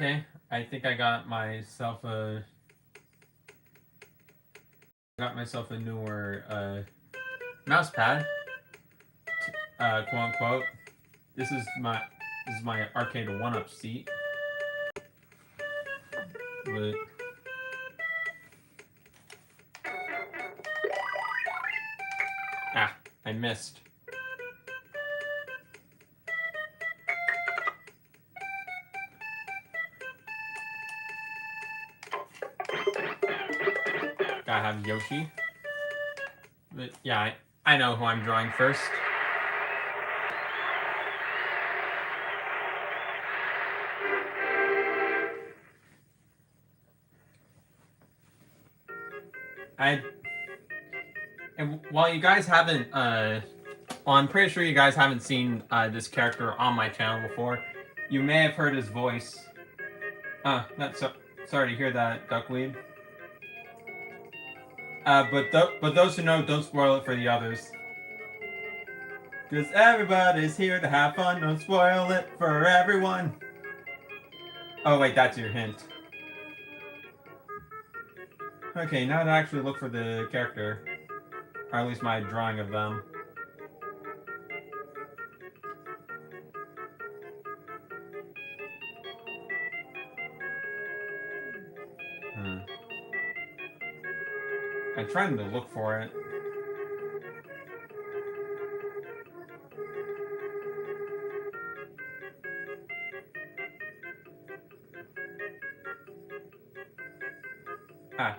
Okay, I think I got myself a newer mouse pad, quote unquote. This is my arcade 1-up seat. But I missed. Gotta have Yoshi. But yeah, I know who I'm drawing first. And while you guys haven't, well, I'm pretty sure you guys haven't seen this character on my channel before. You may have heard his voice. Sorry to hear that, Duckweed. But those who know, don't spoil it for the others. Because everybody's here to have fun, don't spoil it for everyone. Oh wait, that's your hint. Okay, now to actually look for the character. Or at least my drawing of them. I'm trying to look for it.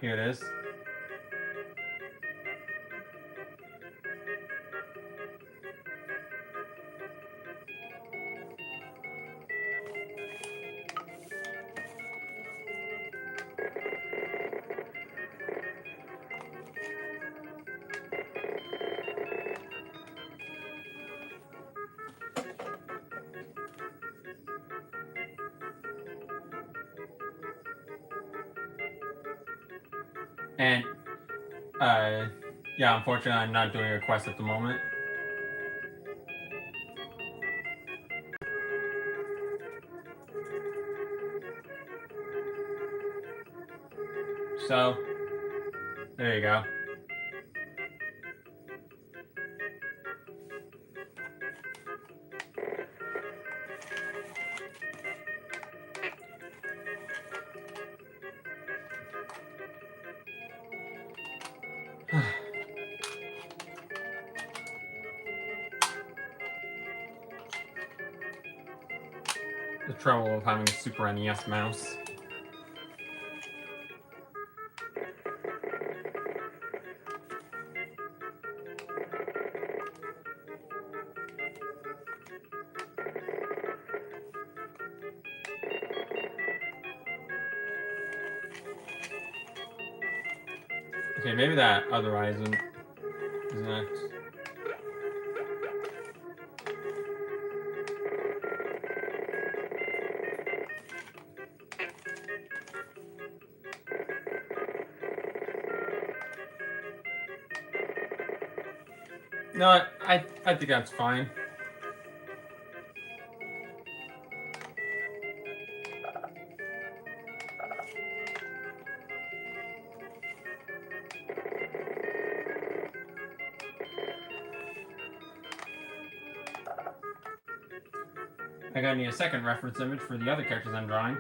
Here it is. And, yeah, unfortunately, I'm not doing a quest at the moment. So, there you go. The trouble of having a Super NES mouse. Okay, maybe that other Aizen is next. No, I think that's fine. I gotta need a second reference image for the other characters I'm drawing.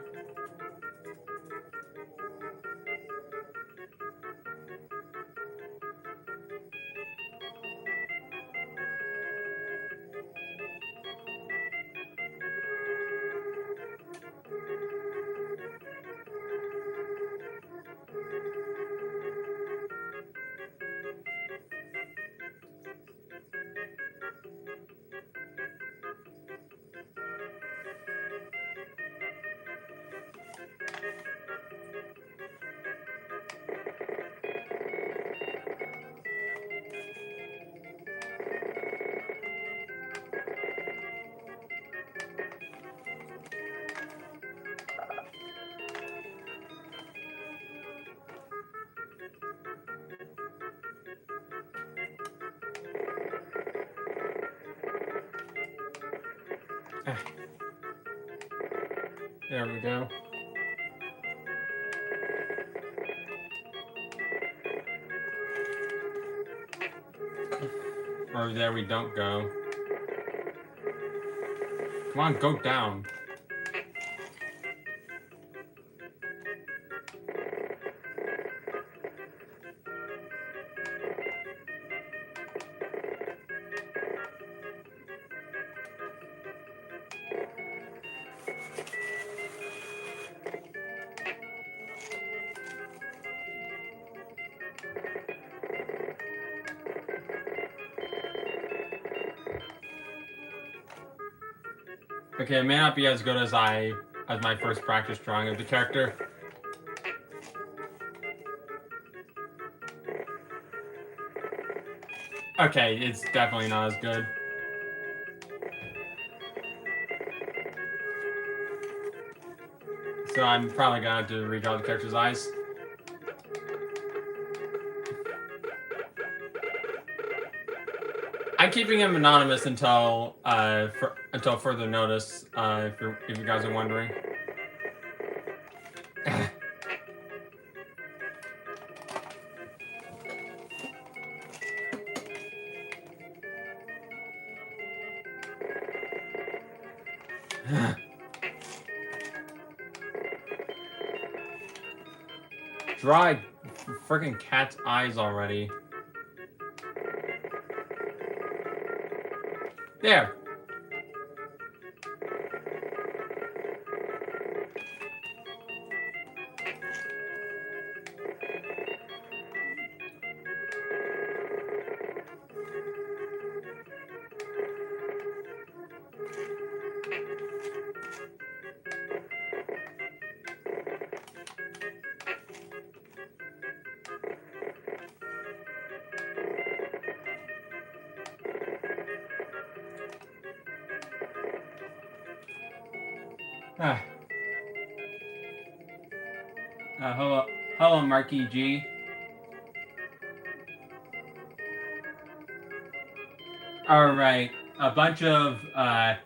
There we go. Or there we don't go. Come on, go down. Okay, it may not be as good as my first practice drawing of the character. Okay, it's definitely not as good. So I'm probably gonna have to redraw the character's eyes. I'm keeping him anonymous until further notice. If you guys are wondering. Dry freaking cat's eyes already. There. Hello, Marky G. All right, a bunch of I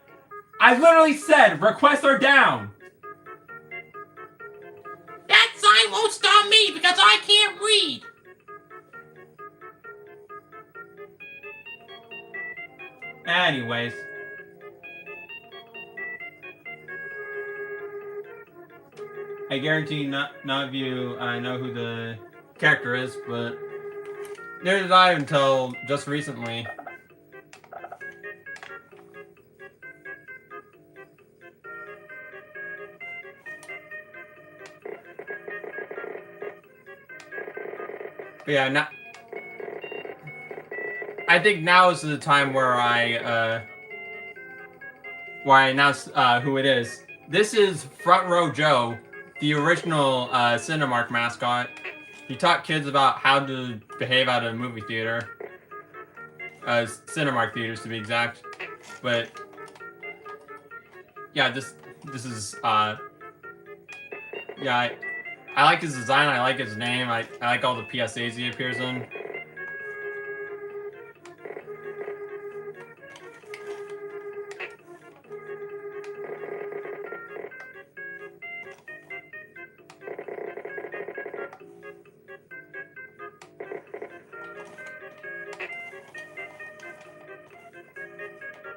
literally said requests are down. That sign won't stop me because I can't read. Anyways. I guarantee none of you know who the character is, but neither did I until just recently. But yeah, I think now is the time where I announce who it is. This is Front Row Joe, the original Cinemark mascot. He taught kids about how to behave at a movie theater. Cinemark theaters to be exact. But yeah, this is yeah, I like his design, I like his name, I like all the PSAs he appears in.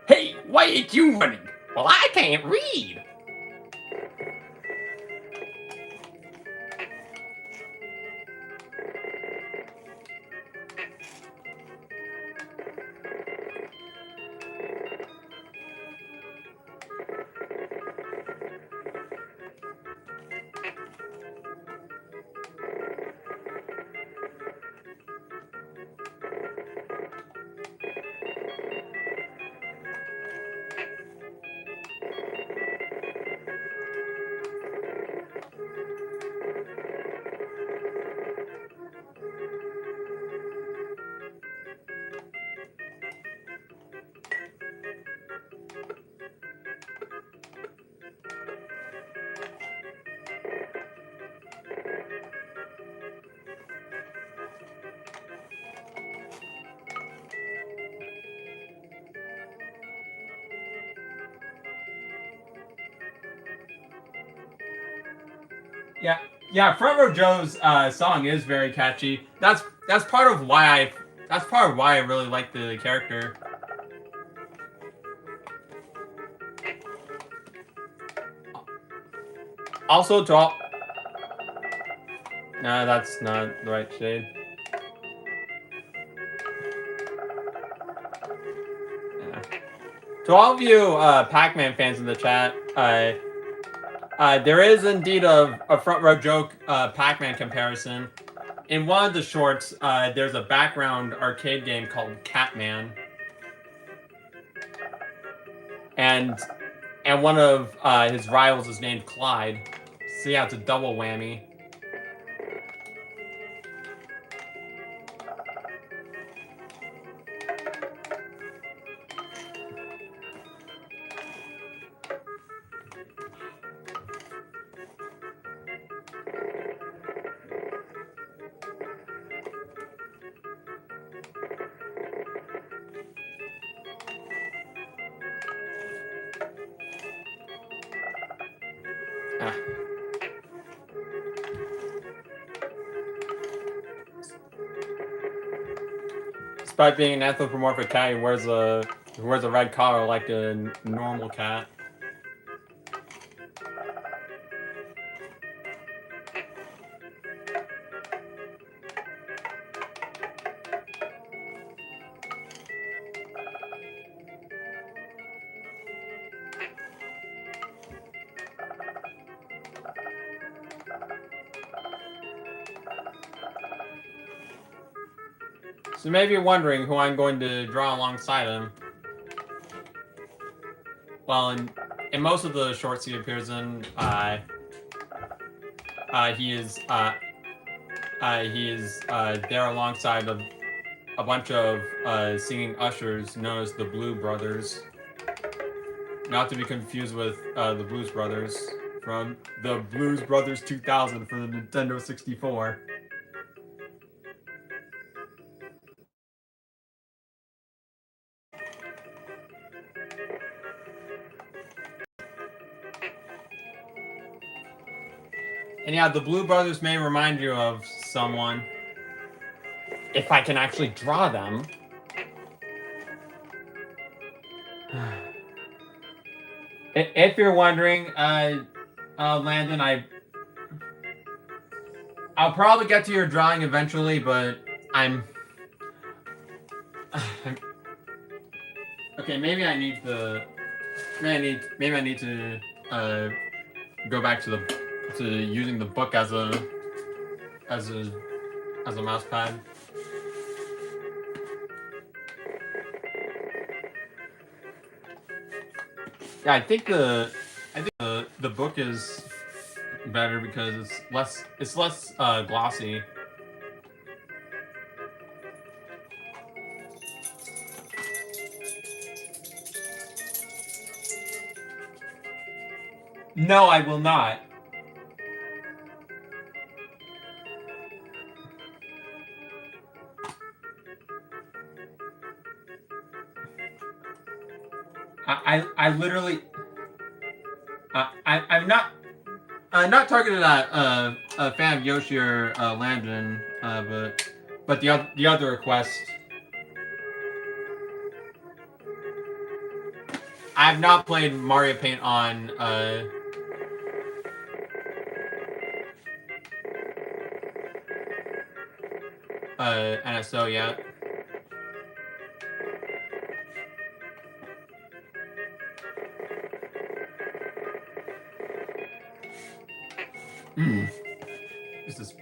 Hey, why ain't you running? Well, I can't read. Yeah, Front Row Joe's song is very catchy. That's part of why That's part of why I really like the character. Also, to all... No, that's not the right shade. Yeah. To all of you Pac-Man fans in the chat, there is indeed a front row joke Pac-Man comparison. In one of the shorts, there's a background arcade game called Catman. And one of his rivals is named Clyde. So yeah, it's a double whammy. Ah. Despite being an anthropomorphic cat, he wears a red collar like a normal cat. So maybe you're wondering who I'm going to draw alongside him. Well, in most of the shorts he appears in, he is there alongside a bunch of singing ushers known as the Blue Brothers. Not to be confused with the Blues Brothers from the Blues Brothers 2000 for the Nintendo 64. And yeah, the Blue Brothers may remind you of someone. If I can actually draw them. If you're wondering, Landon, I'll probably get to your drawing eventually, but I'm... Okay, maybe I need to... Maybe I need to go back to using the book as a mouse pad. Yeah, I think the book is better because it's less glossy. No, I will not. I literally I'm not targeted at a fan of Yoshi or Landon, but the other request. I have not played Mario Paint on NSO yet. This is...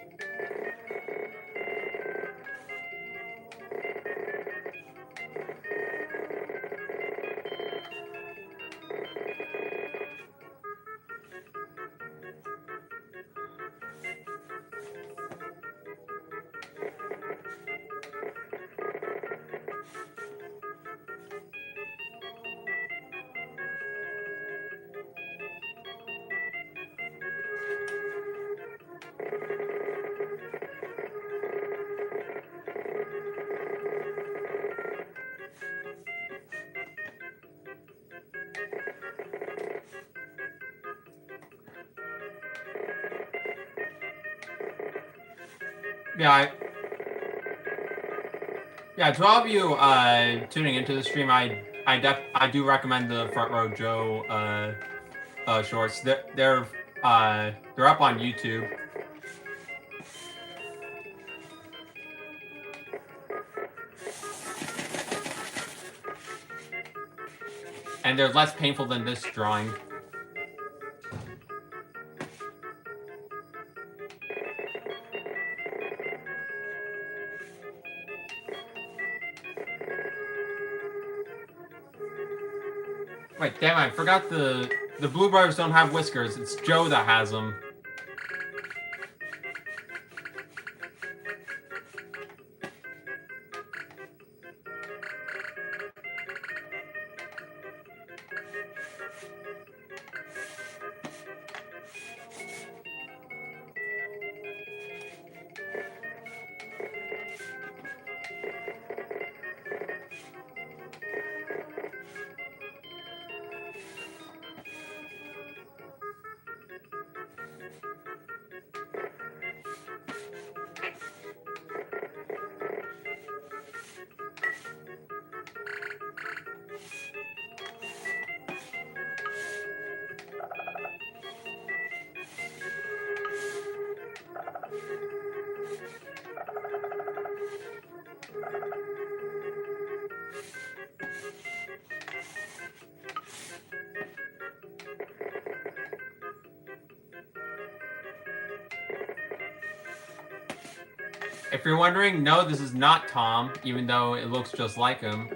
Yeah, Yeah, to all of you tuning into the stream, I do recommend the Front Row Joe shorts. They're up on YouTube. And they're less painful than this drawing. Wait, damn, I forgot the Blue Brothers don't have whiskers. It's Joe that has them. If you're wondering, no, this is not Tom, even though it looks just like him.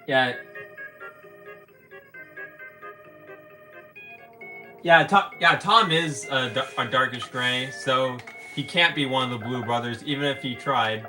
Yeah. Tom is a darkish gray, so he can't be one of the Blue Brothers, even if he tried.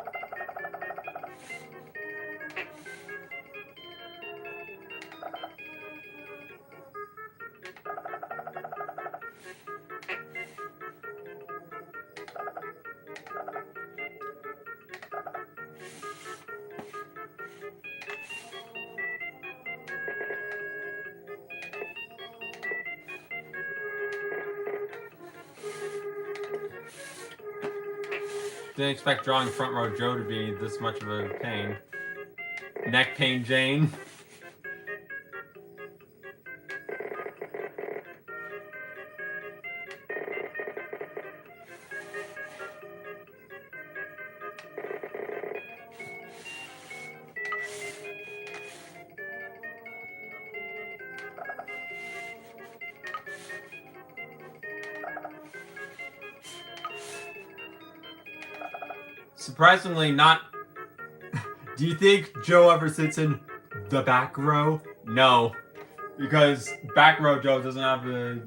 Didn't expect drawing Front Row Joe to be this much of a pain. Neck pain Jane. Surprisingly not. Do you think Joe ever sits in the back row? No. Because back row Joe doesn't have a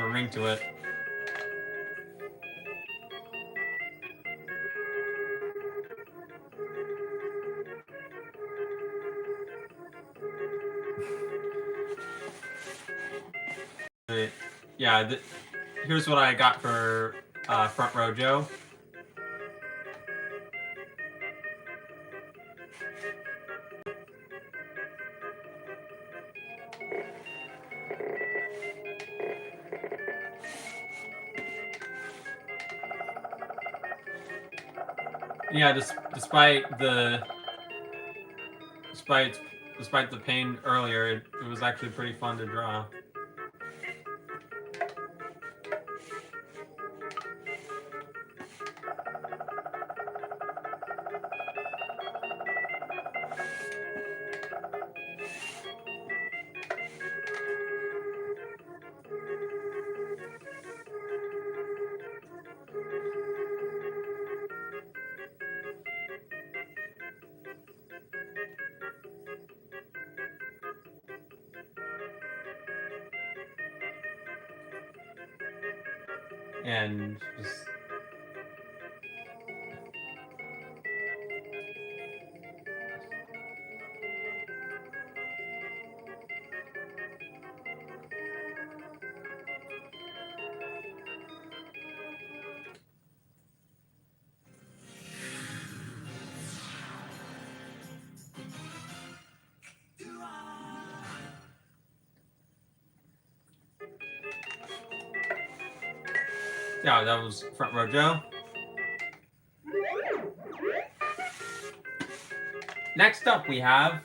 ring to it. yeah, here's what I got for Front Row Joe. Yeah, despite the pain earlier, it was actually pretty fun to draw. And just yeah, that was Front Row Joe. Next up, we have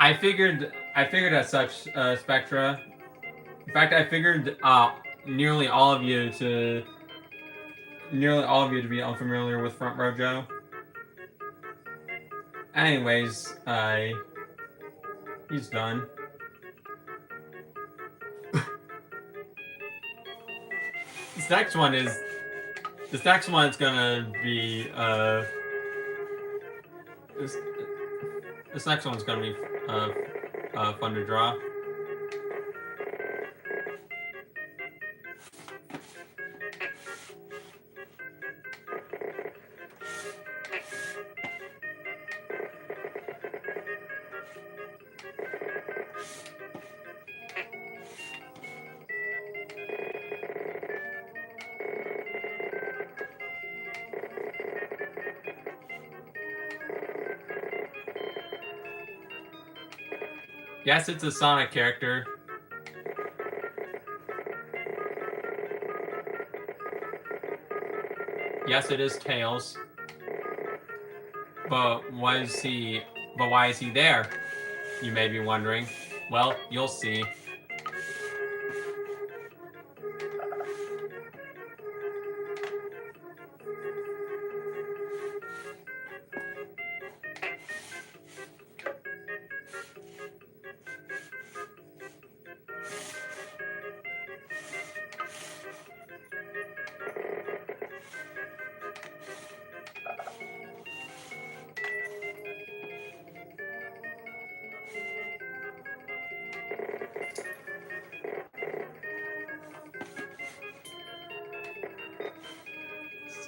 I figured as such, Spectra. In fact, I figured nearly all of you to be unfamiliar with Front Row Joe. Anyways, he's done. This next one is gonna be this next one's gonna be fun to draw. Yes, it's a Sonic character. Yes, it is Tails. But why is he there? You may be wondering. Well, you'll see.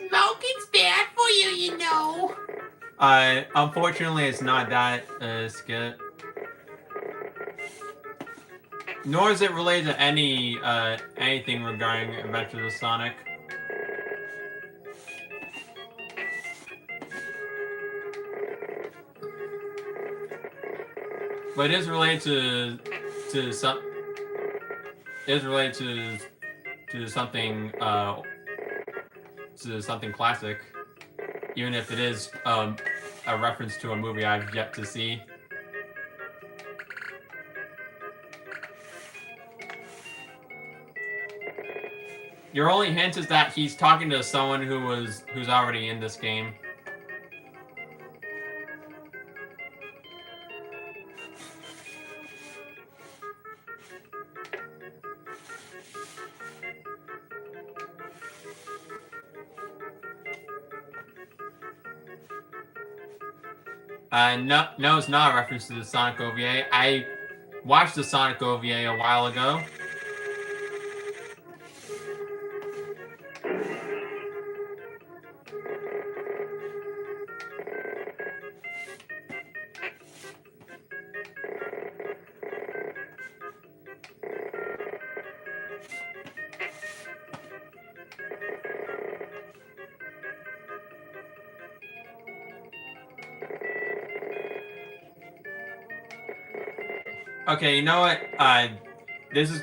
Smoking's bad for you, you know. Unfortunately, it's not that, Skip. Nor is it related to anything regarding Adventures of Sonic. But it is related to something classic, even if it is a reference to a movie I've yet to see. Your only hint is that he's talking to someone who's already in this game. No, it's not a reference to the Sonic OVA. I watched the Sonic OVA a while ago. Okay, you know what? This is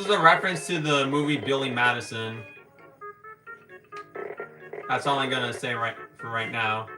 a reference to the movie Billy Madison. That's all I'm gonna say right now.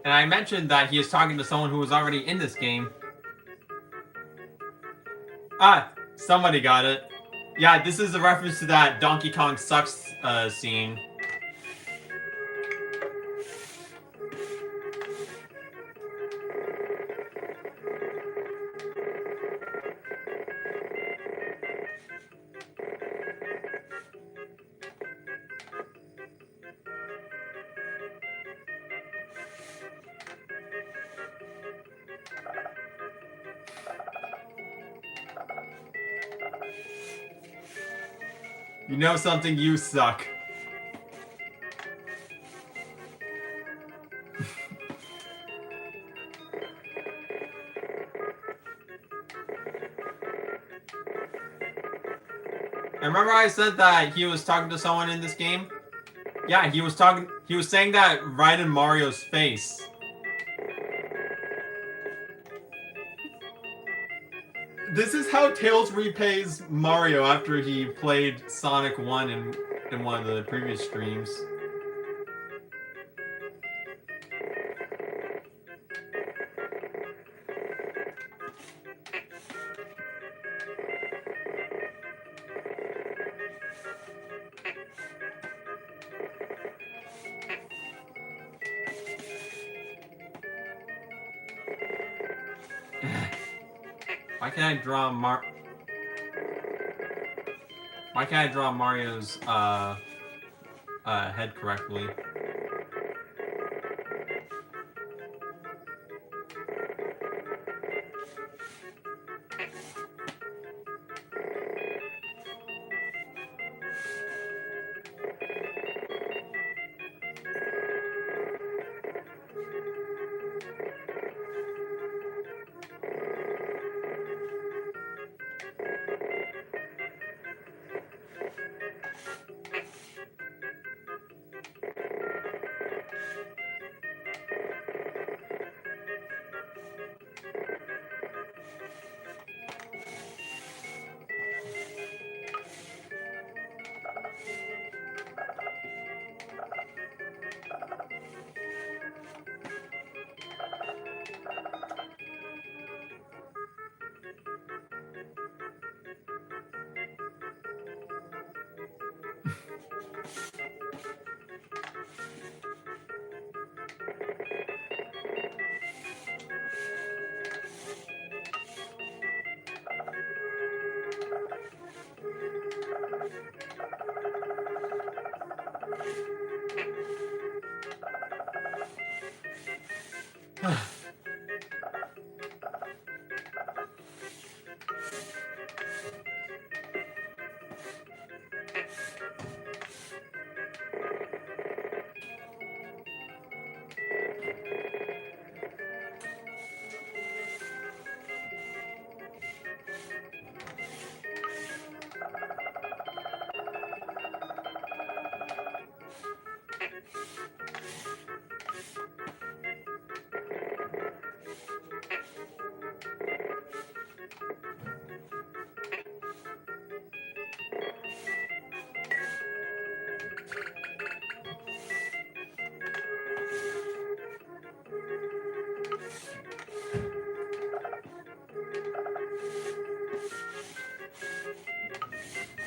And I mentioned that he is talking to someone who was already in this game. Ah, somebody got it. Yeah, this is a reference to that Donkey Kong Sucks scene. You know something? You suck. And remember I said that he was talking to someone in this game? Yeah, he was saying that right in Mario's face. This is how Tails repays Mario after he played Sonic 1 in one of the previous streams. Why can't I draw Mario's head correctly?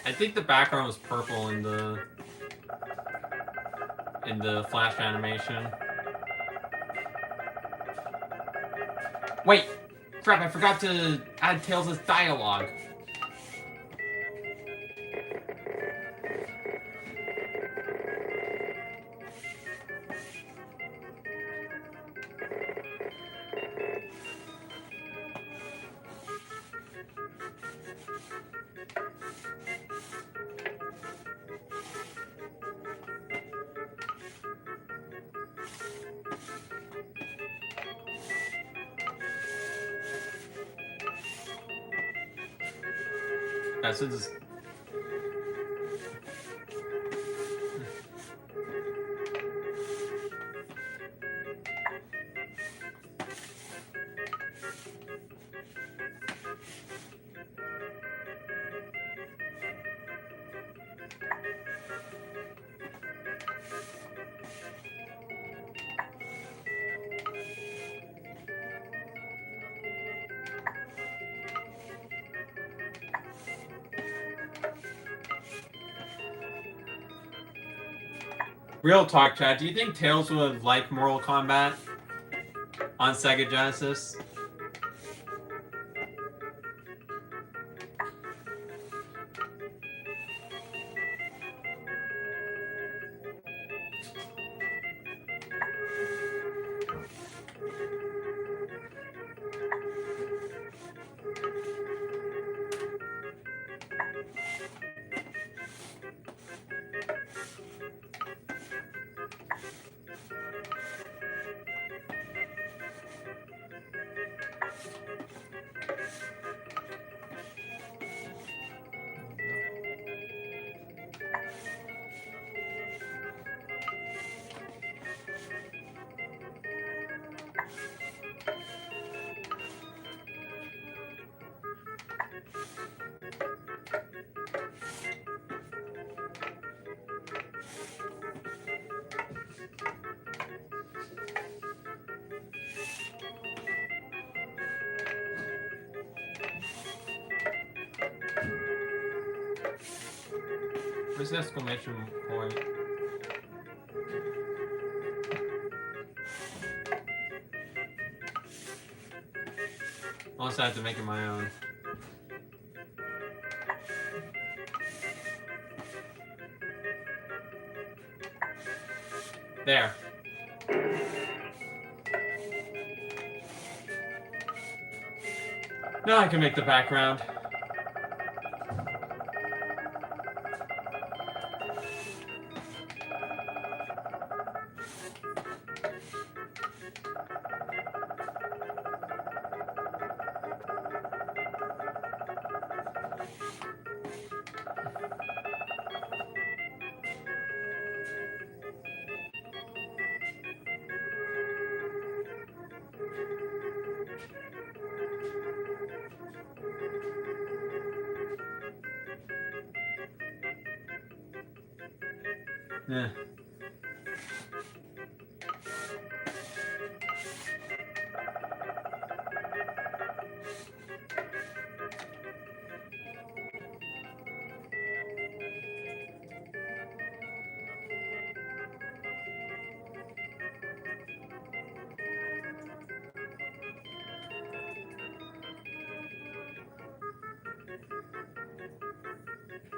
I think the background was purple in the flash animation. Wait, crap! I forgot to add Tails' dialogue. So this. Real talk, Chad. Do you think Tails would like Mortal Kombat on Sega Genesis? Where's the exclamation point? Unless I have to make it my own. There. Now I can make the background. Yeah.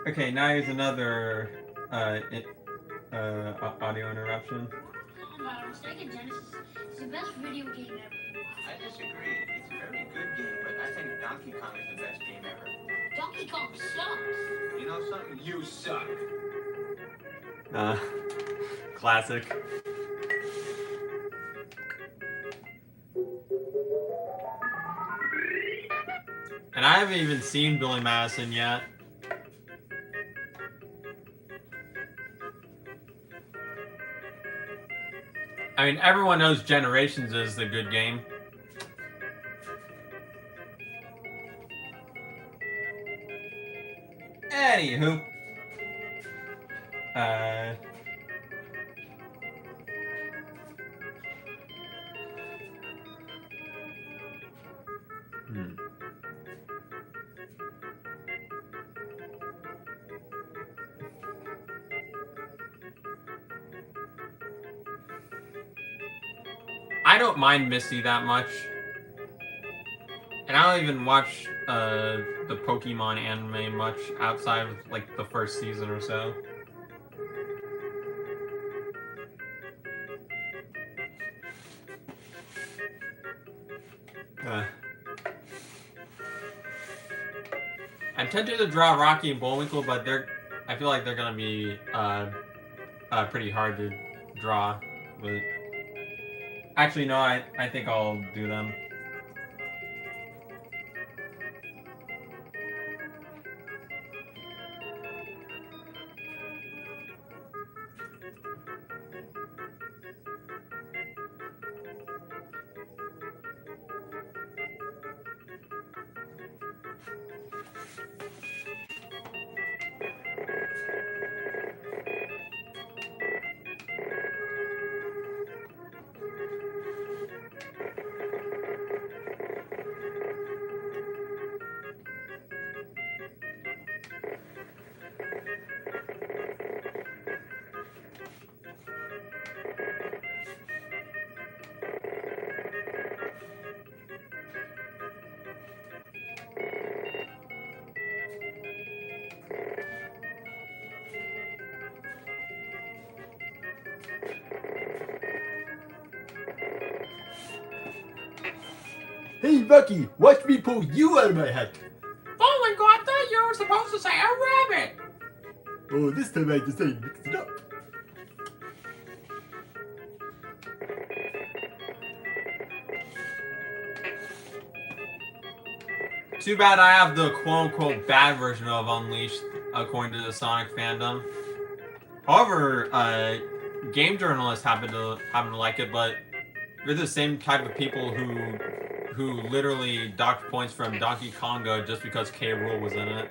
Okay, now here's another audio interruption. Sega Genesis is the best video game ever. I disagree. It's a very good game, but I think Donkey Kong is the best game ever. Donkey Kong sucks. You know something? You suck. Classic. And I haven't even seen Billy Madison yet. I mean, everyone knows Generations is the good game. Anywho. I don't mind Misty that much. And I don't even watch the Pokemon anime much outside of like the first season or so. I'm tempted to draw Rocky and Bullwinkle, but I feel like they're gonna be pretty hard to draw. But actually, no, I think I'll do them. Hey, Bucky, watch me pull you out of my hat. Bullwinkle, I thought you were supposed to say a rabbit. Oh, this time I decided to mix it up. Too bad I have the quote-unquote bad version of Unleashed, according to the Sonic fandom. However, game journalists happen to like it, but they're the same type of people who literally docked points from Donkey Konga just because K. Rool was in it.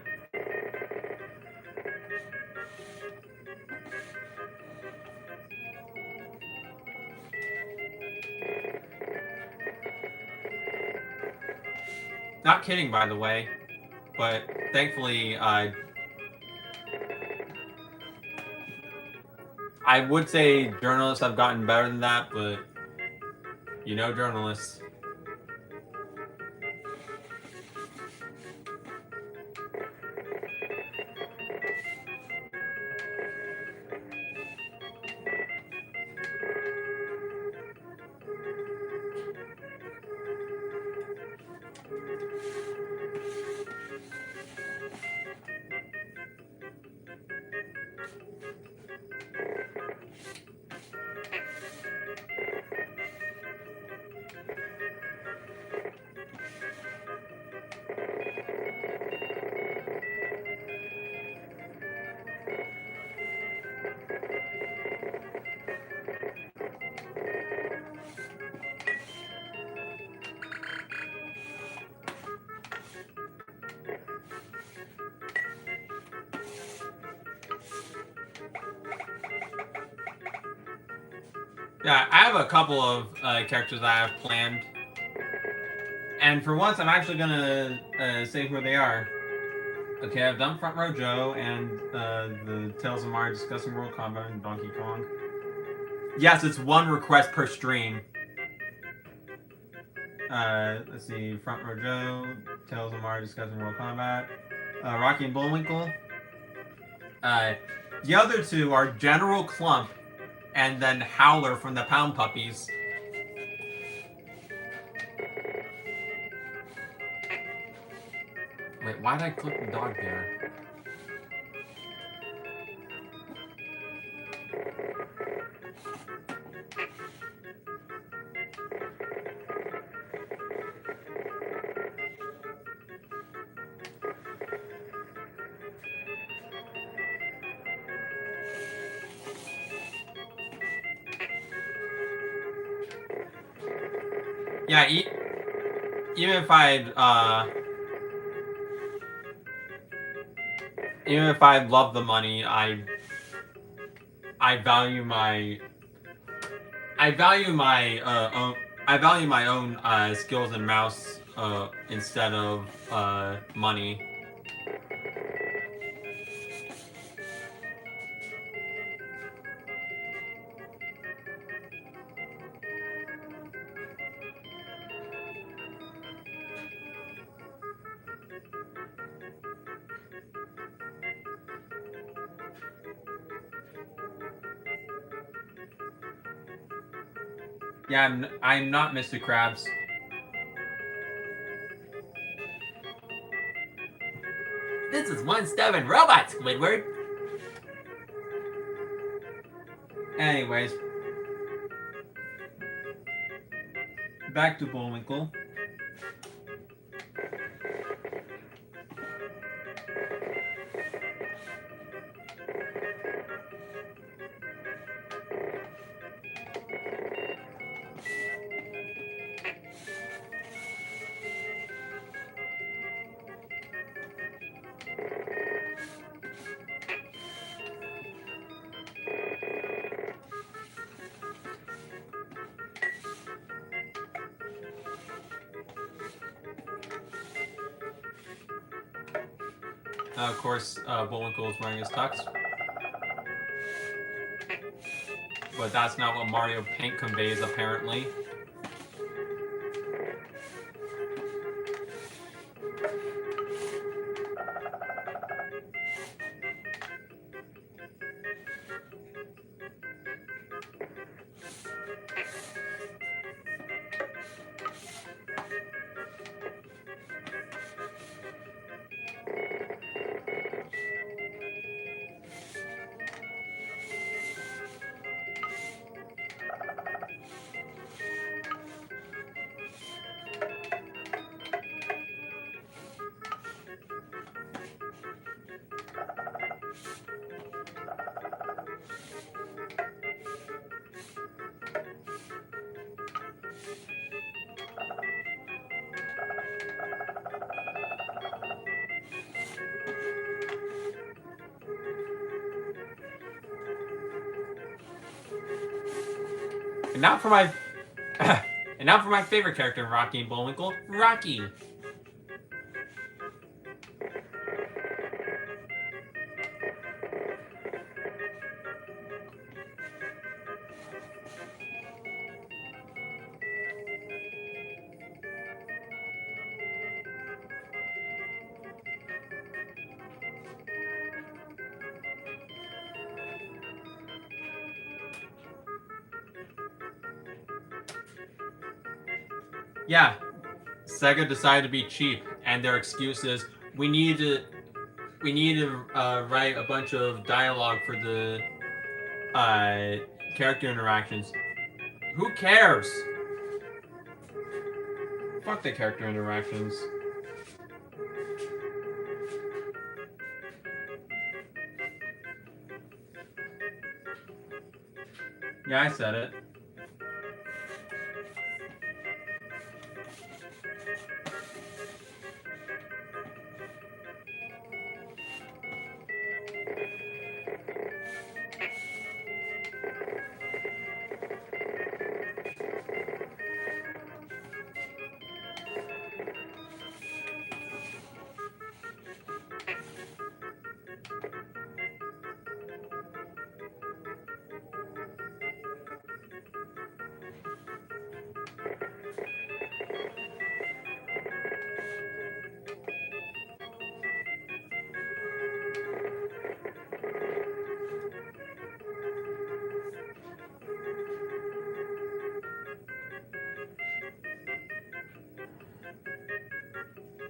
Not kidding, by the way, but thankfully, I would say journalists have gotten better than that, but you know journalists. Yeah, I have a couple of characters I have planned. And for once, I'm actually gonna say who they are. Okay, I've done Front Row Joe and the Tales of Mario discussing World Combat and Donkey Kong. Yes, it's one request per stream. Let's see, Front Row Joe, Tales of Mario discussing World Combat, Rocky and Bullwinkle. The other two are General Clump and then Howler from the Pound Puppies. Wait, why did I click the dog there? Yeah, even if I love the money, I value my own skills and mouse instead of money. Yeah, I'm not Mr. Krabs. This is one stubborn robot, Squidward. Anyways, back to Bullwinkle. Of course, Bullwinkle is wearing his tux. But that's not what Mario Paint conveys, apparently. And now for my and now for my favorite character in Rocky and Bullwinkle, Rocky. Yeah, Sega decided to be cheap, and their excuse is we need to write a bunch of dialogue for the character interactions. Who cares? Fuck the character interactions. Yeah, I said it.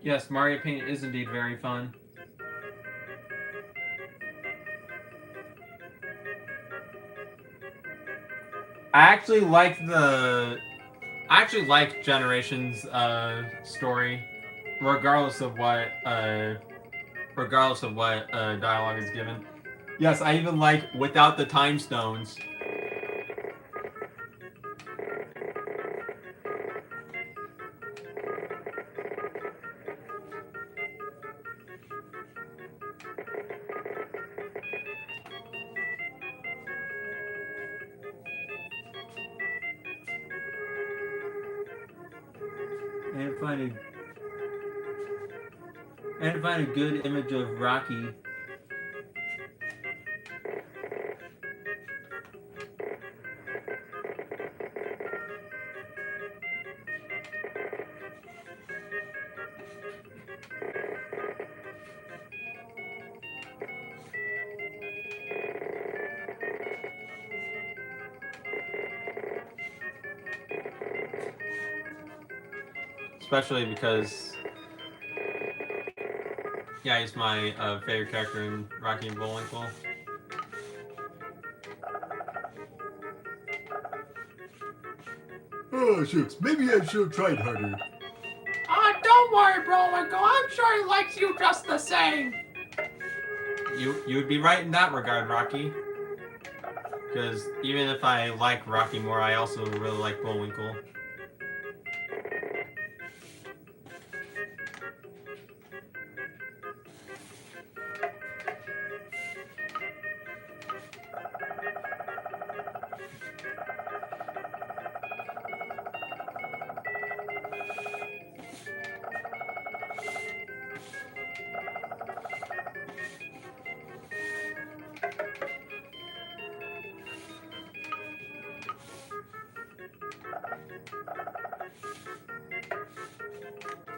Yes, Mario Paint is indeed very fun. I actually like Generations story, regardless of what dialogue is given. Yes, I even like without the time stones. And find a good image of Rocky. especially because, yeah, he's my favorite character in Rocky and Bullwinkle. Oh, shucks. Maybe I should have tried harder. Don't worry, Bullwinkle. I'm sure he likes you just the same. You would be right in that regard, Rocky. Because even if I like Rocky more, I also really like Bullwinkle.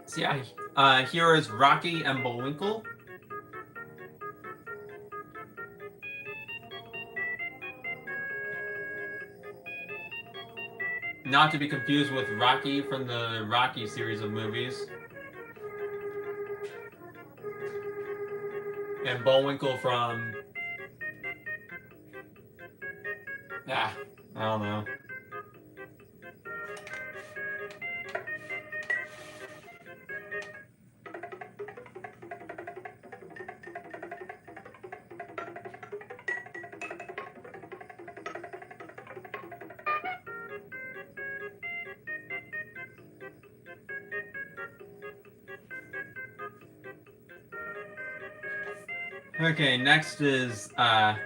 So yeah, here is Rocky and Bullwinkle. Not to be confused with Rocky from the Rocky series of movies. And Bullwinkle from... I don't know. Okay, next is, I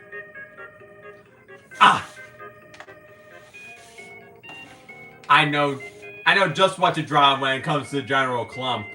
know just what to draw when it comes to General Clump.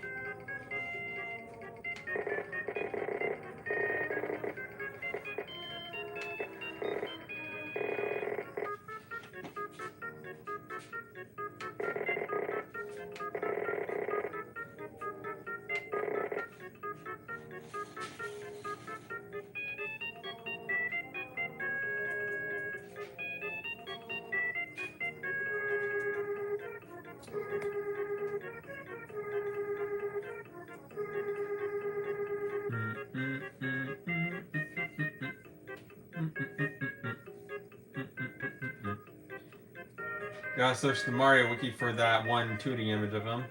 Gotta search the Mario Wiki for that one 2D image of him.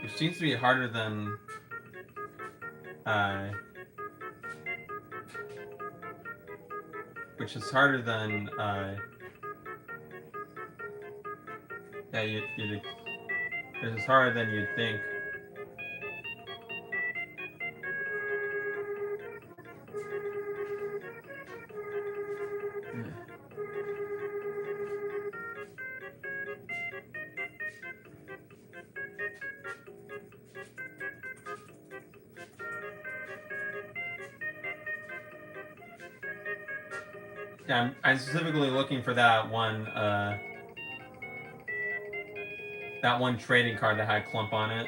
Which seems to be harder than which is harder than yeah, this is harder than you'd think. Yeah, I'm specifically looking for that one trading card that had Clump on it.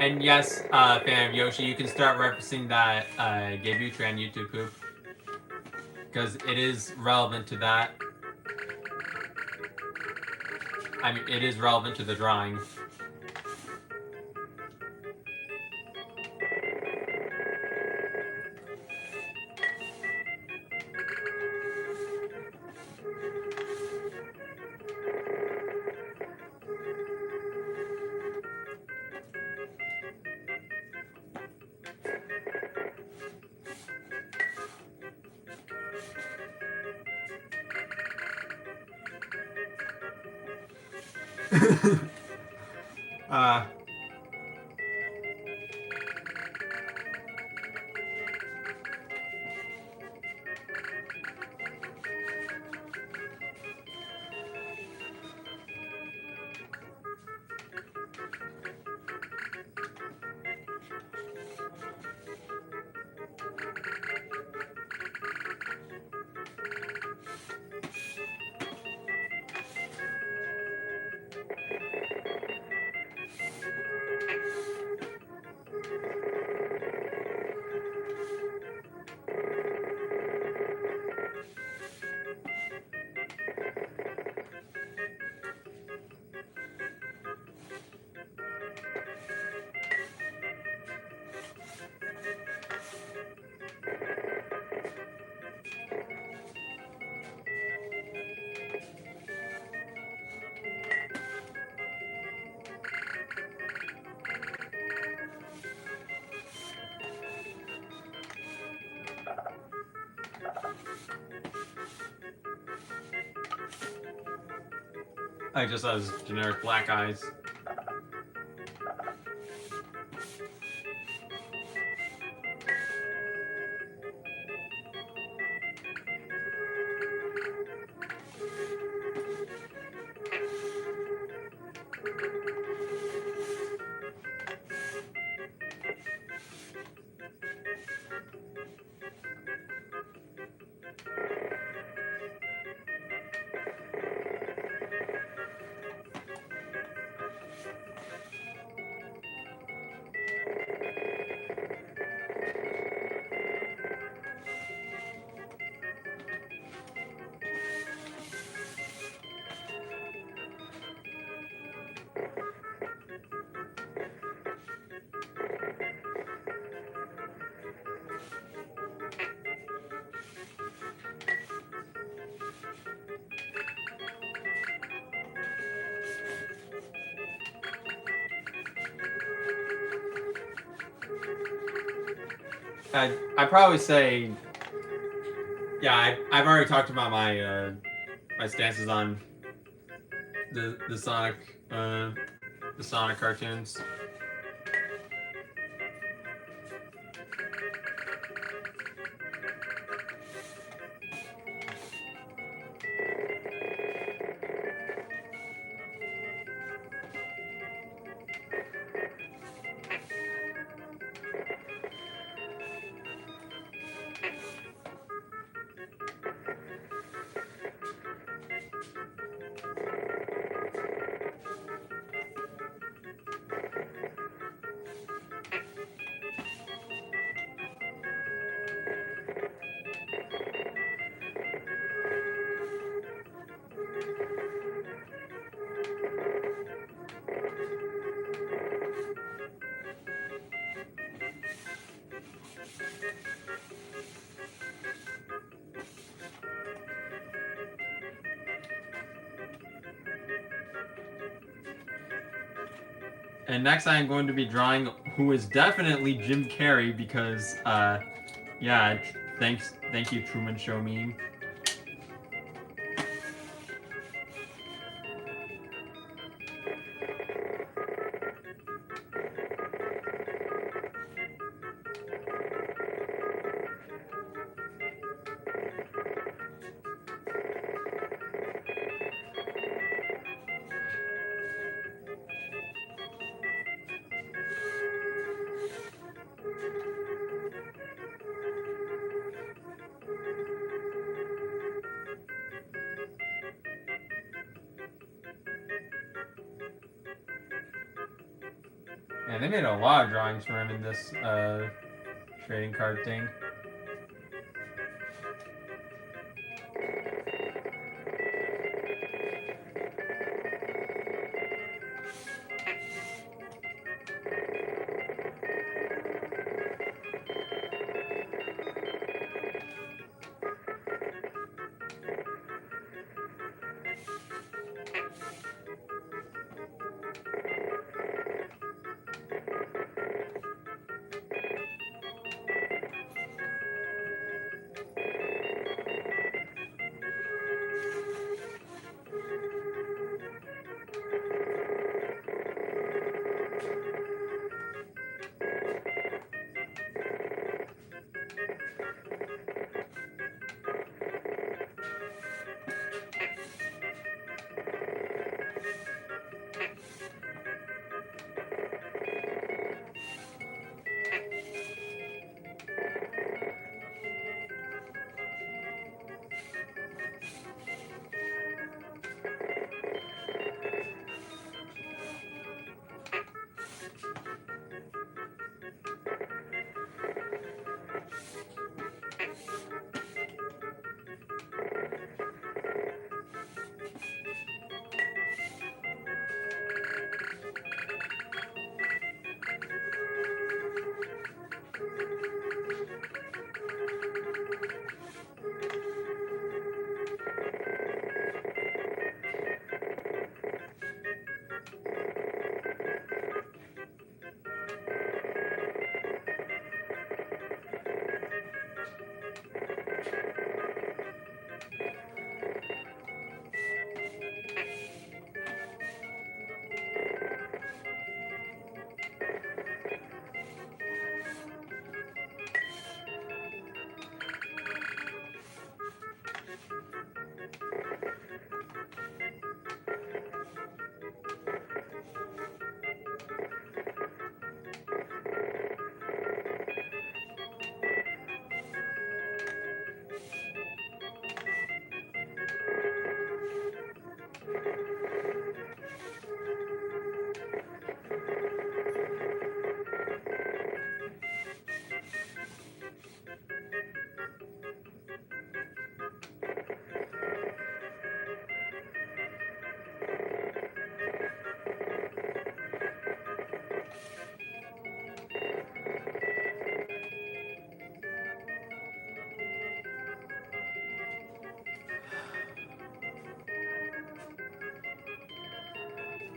And yes, fan of Yoshi, you can start referencing that Gabutra on YouTube poop. Because it is relevant to that. I mean, it is relevant to the drawing. uh, I just has generic black eyes. I'd probably say, yeah, I've already talked about my my stances on the Sonic cartoons. And next I am going to be drawing who is definitely Jim Carrey because, yeah, thank you Truman Show meme. Yeah, they made a lot of drawings for him in this trading card thing.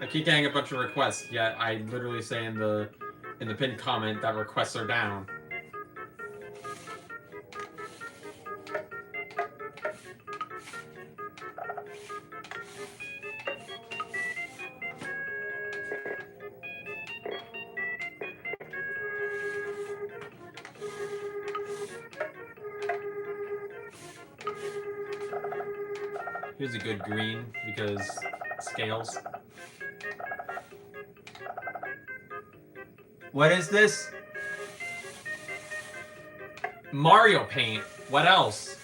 I keep getting a bunch of requests, yet I literally say in the pinned comment that requests are down. Here's a good green because scales. What is this? Mario Paint. What else?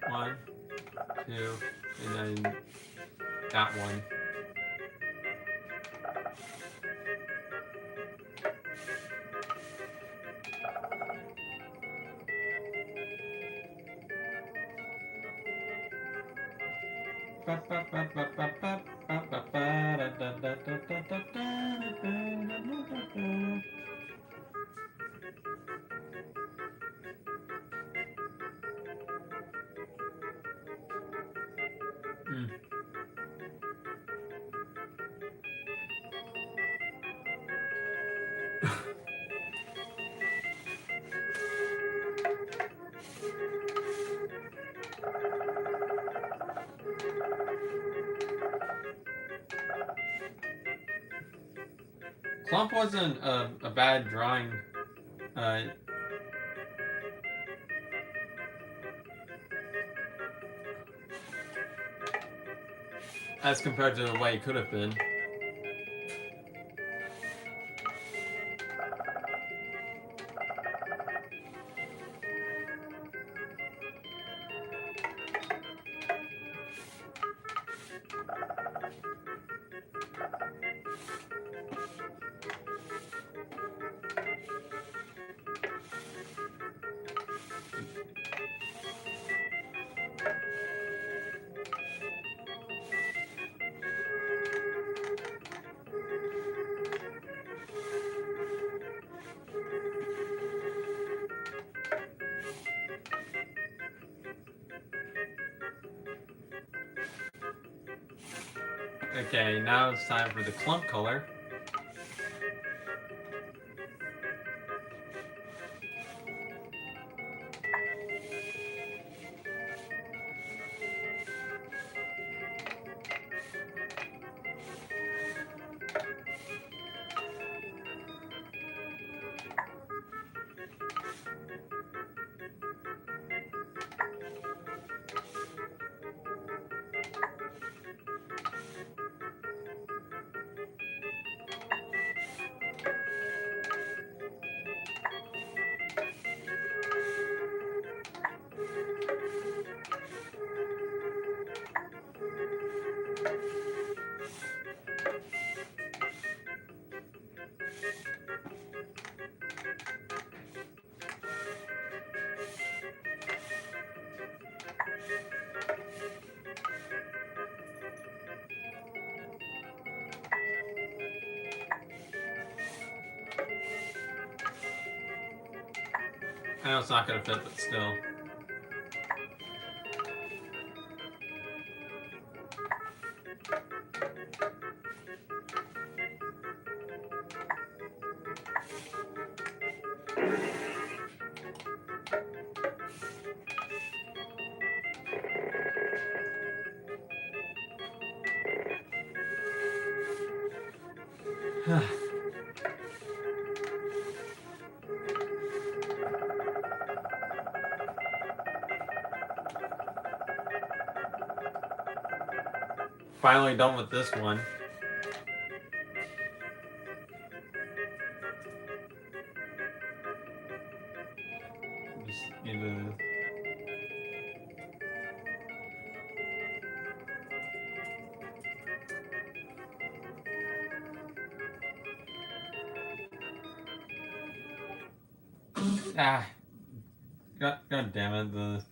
One, two, and then that one. Mm. Clump wasn't a bad drawing. As compared to the way it could have been. Okay, now it's time for the clump color. I know it's not gonna fit, but still. Finally done with this one. God damn it, the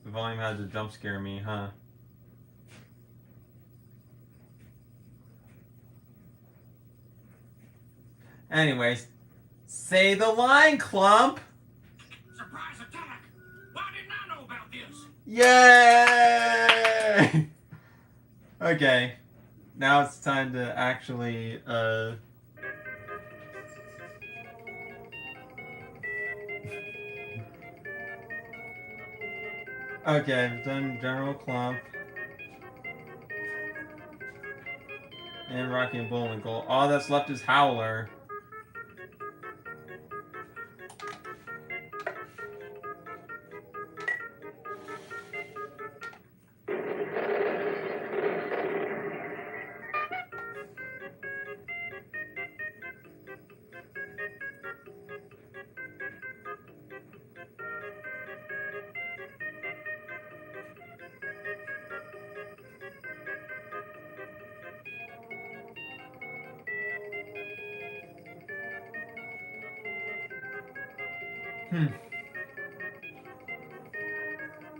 volume had to jump scare me, huh? Anyways, say the line, Clump! Surprise attack! Why didn't I know about this? Yay! Okay, now it's time to actually, Okay, I've done General Clump. And Rocky and Bullwinkle. All that's left is Howler.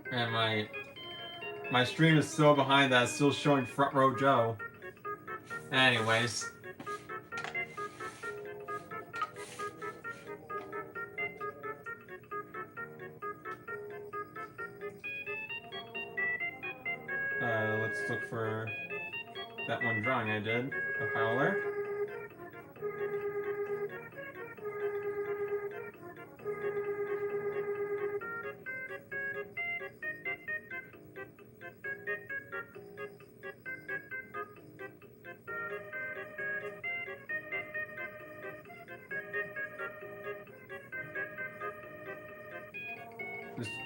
And my stream is so behind that it's still showing Front Row Joe. Anyways. Let's look for that one drawing I did of Howler.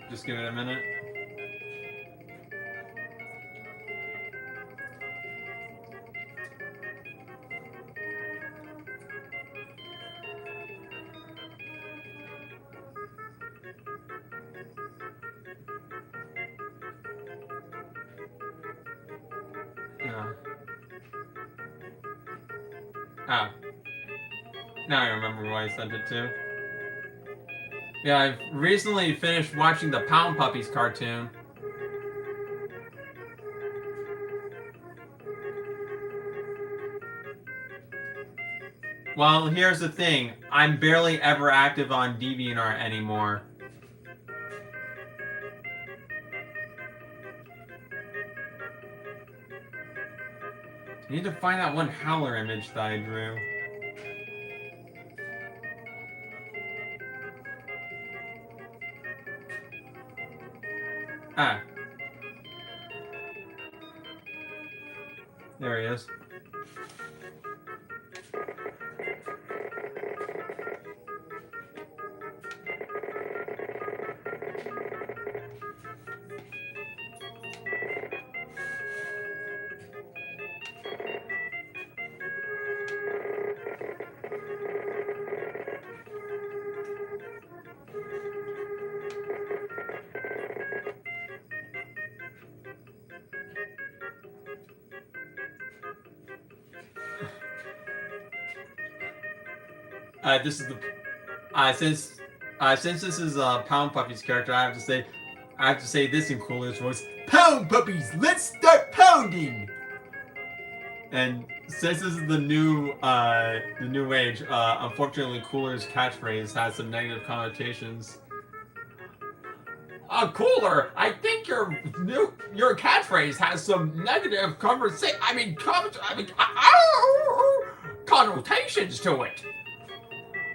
Just give it a minute. No. Ah. Now I remember who I sent it to. Yeah, I've recently finished watching the Pound Puppies cartoon. Well, here's the thing. I'm barely ever active on DeviantArt anymore. I need to find that one Howler image that I drew. Ah. There he is. This is the since this is Pound Puppy's character, I have to say this in Cooler's voice. Pound puppies, let's start pounding! And since this is the new age, unfortunately Cooler's catchphrase has some negative connotations. Cooler, I think your catchphrase has some negative connotations to it.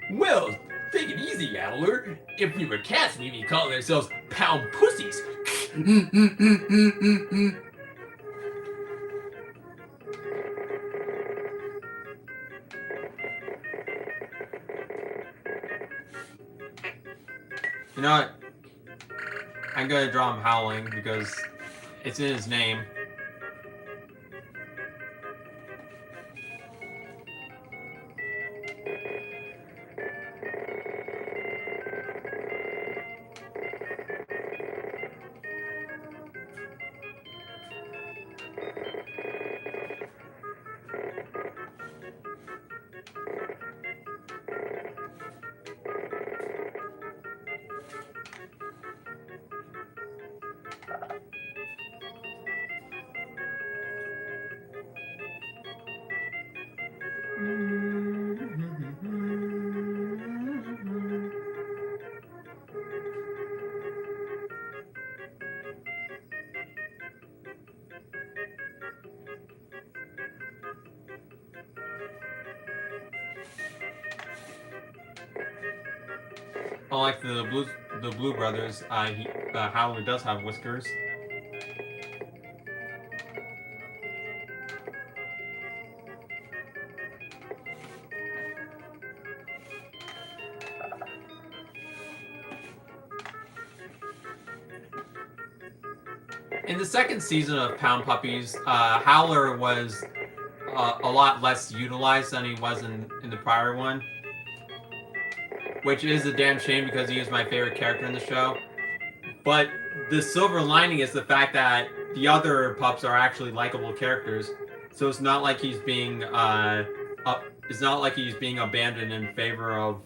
Well, take it easy, Howler. If we were cats, we'd be calling ourselves pound pussies. You know what? I'm gonna draw him howling because it's in his name. Unlike the Blue Brothers, Howler does have whiskers. In the second season of Pound Puppies, Howler was a lot less utilized than he was in the prior one. Which is a damn shame because he is my favorite character in the show. But the silver lining is the fact that the other pups are actually likable characters. So it's not like he's being abandoned in favor of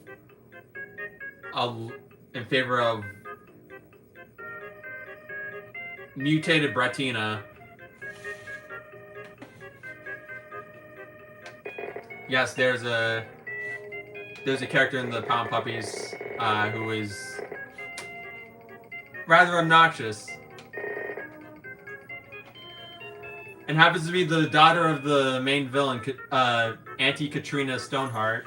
mutated Bratina. Yes, there's a character in the Pound Puppies who is rather obnoxious. And happens to be the daughter of the main villain, Auntie Katrina Stoneheart.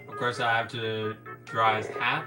Of course, I have to draw his hat.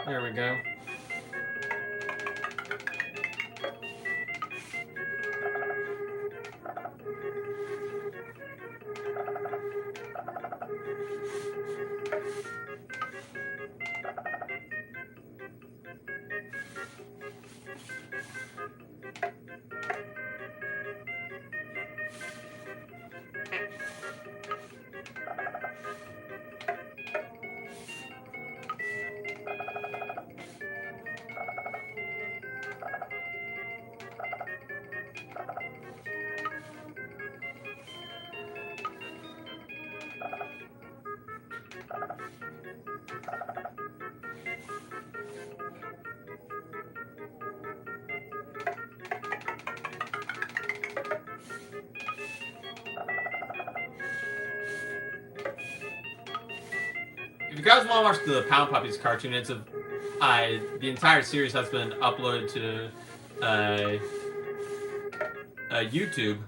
There we go. If you guys want to watch the Pound Puppies cartoon, the entire series has been uploaded to YouTube.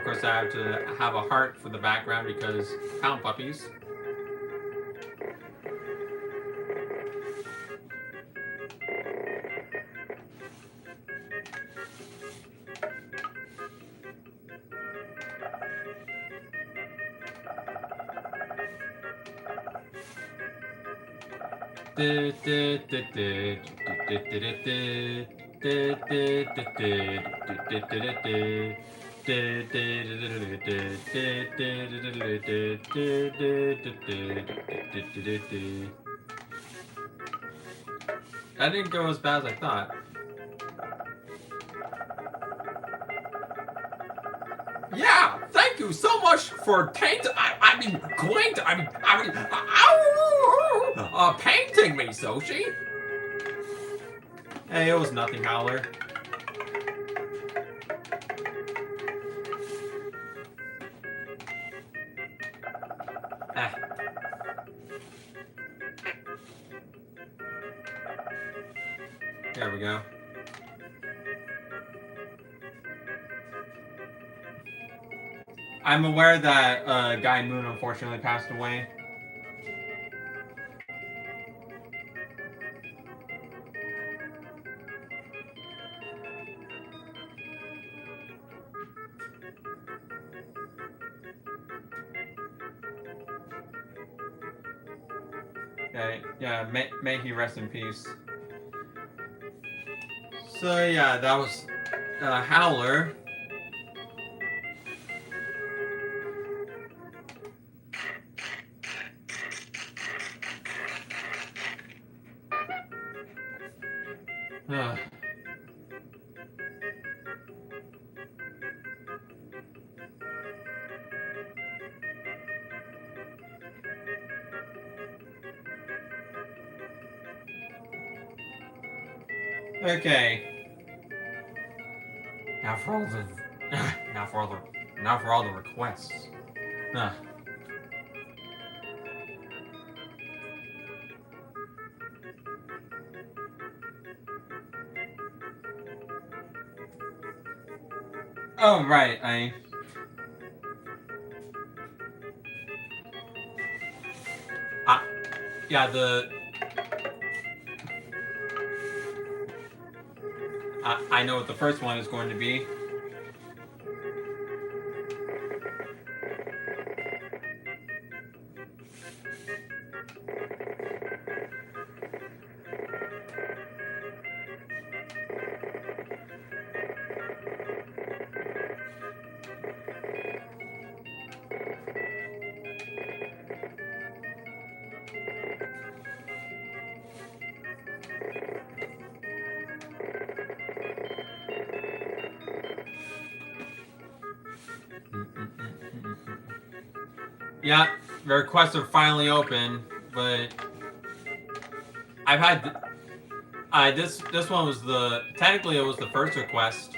course, I have to have a heart for the background because Pound Puppies. That didn't go as bad as I thought. Yeah, thank you so much for painting me, Soshi. Hey, it was nothing, Howler. Ah. There we go. I'm aware that Guy Moon unfortunately passed away. Okay, yeah, may he rest in peace. So yeah, that was Howler. Ugh. Okay. Now for all the now for all the requests. Huh. Oh right, yeah, I know what the first one is going to be. Yeah, the requests are finally open, but I've had this one was technically it was the first request.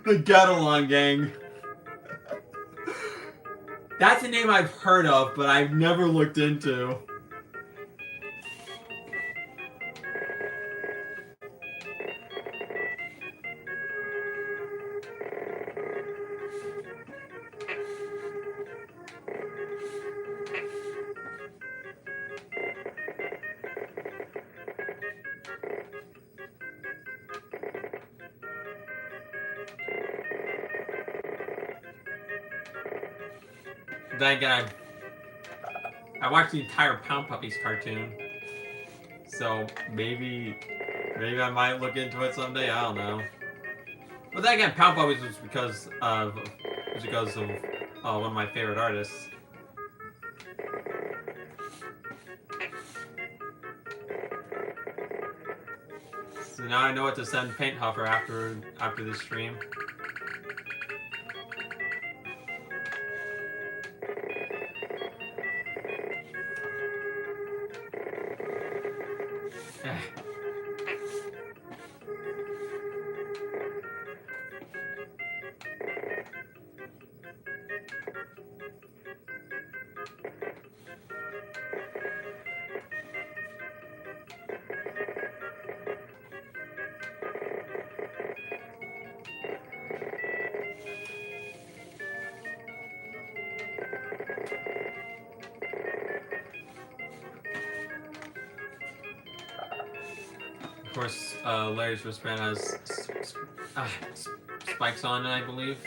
The Get-Along Gang. That's a name I've heard of, but I've never looked into. Then again, I watched the entire Pound Puppies cartoon, so maybe I might look into it someday. I don't know. But then again, Pound Puppies was because of one of my favorite artists. So now I know what to send Paint Huffer after this stream. Of course, Larry's wristband has spikes on it, I believe.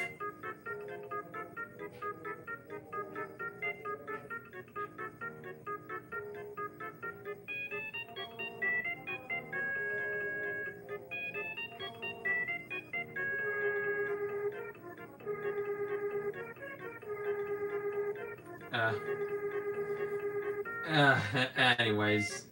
Anyways.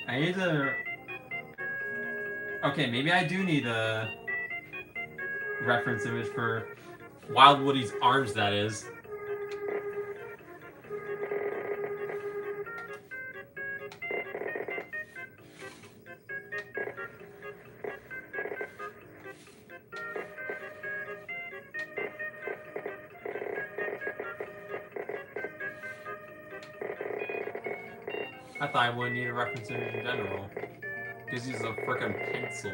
I need to... Okay, maybe I do need a reference image for Wild Woody's arms, that is. I thought I wouldn't need a reference image in general. Because he's a frickin' pencil.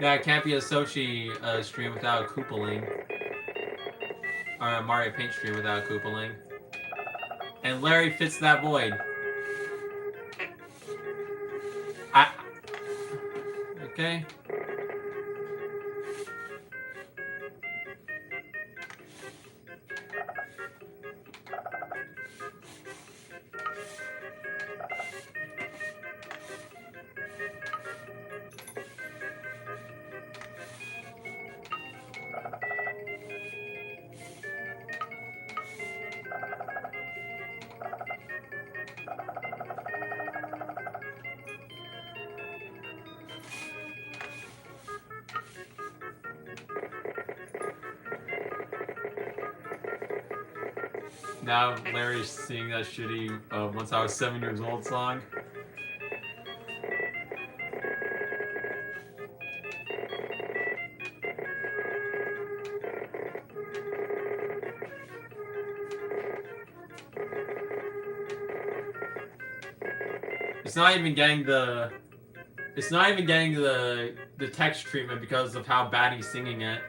Yeah, it can't be a Sochi stream without a Koopaling. Or a Mario Paint stream without a Koopaling. And Larry fits that void. Okay. Now Larry's singing that shitty Once I Was 7 Years Old song. It's not even getting the text treatment because of how bad he's singing it.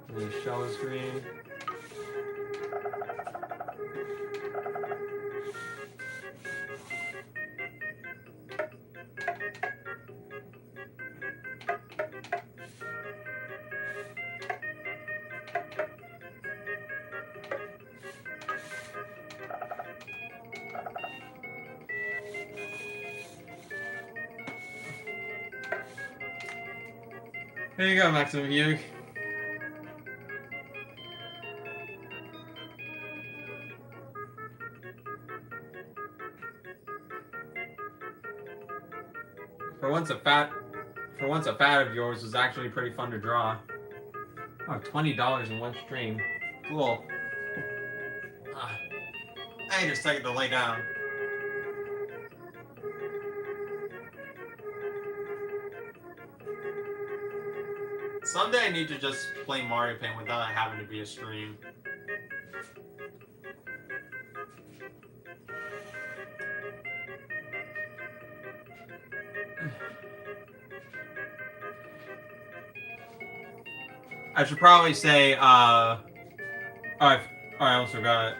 The shell is green. Here you go, Maximum Hugh. For once a fat of yours was actually pretty fun to draw. Oh, $20 in one stream. Cool. I need a second to lay down. Someday I need to just play Mario Paint without having to be a stream. I should probably say, I almost forgot.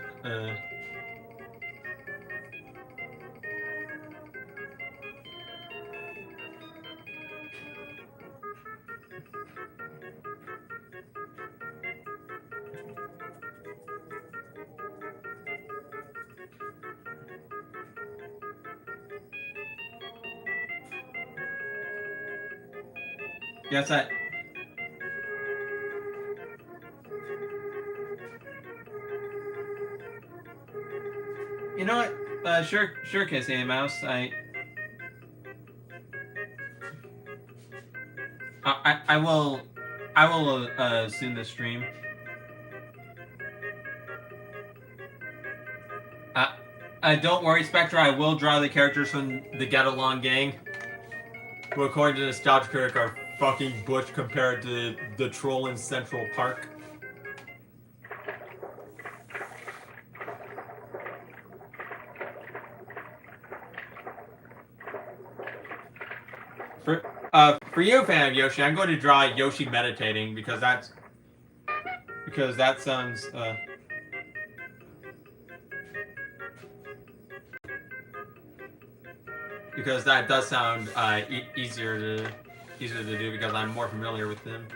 Yes, you know what? Sure, Kissy and Mouse. I will soon this stream. Don't worry, Spectra. I will draw the characters from the Get Along gang, who, according to Nostalgia Critic, are fucking butch compared to the troll in Central Park. For you, fan of Yoshi, I'm going to draw Yoshi meditating because that sounds because that does sound easier to do because I'm more familiar with them.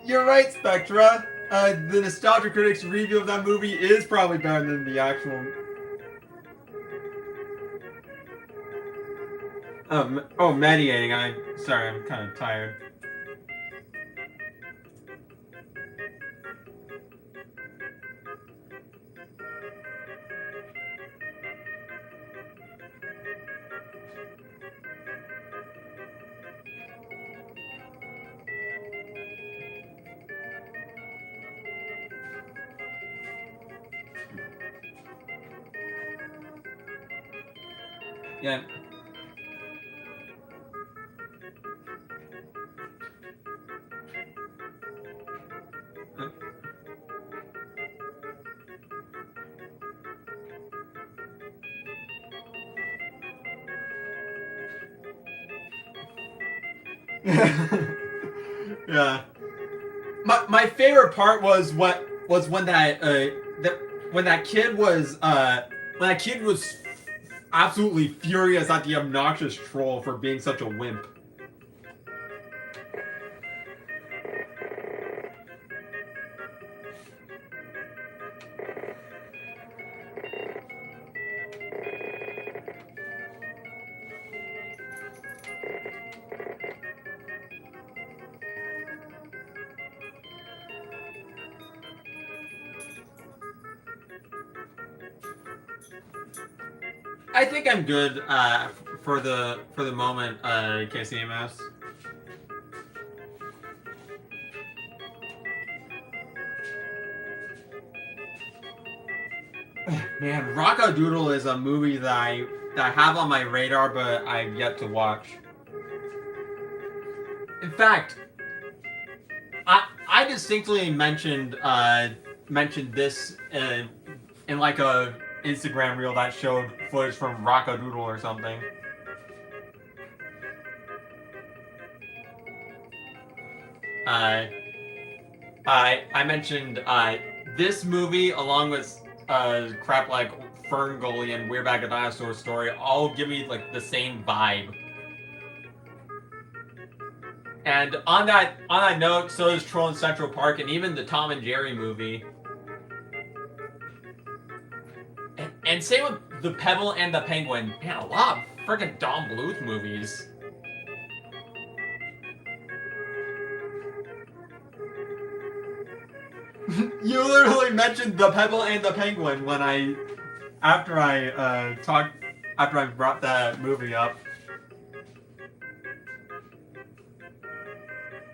You're right, Spectra. The Nostalgia Critics review of that movie is probably better than the actual. Mediating. Sorry, I'm kind of tired. Yeah. Yeah. My favorite part was when that kid was absolutely furious at the obnoxious troll for being such a wimp. I think I'm good for the moment, KCMS. Man, Rockadoodle is a movie that I have on my radar, but I've yet to watch. In fact, I distinctly mentioned this in like a Instagram reel that showed footage from Rockadoodle or something. I mentioned this movie along with crap like Ferngully and We're Back a Dinosaur Story all give me like the same vibe. And on that note, so is Troll in Central Park and even the Tom and Jerry movie. And same with The Pebble and the Penguin. Man, a lot of freaking Don Bluth movies. You literally mentioned The Pebble and the Penguin when after I brought that movie up.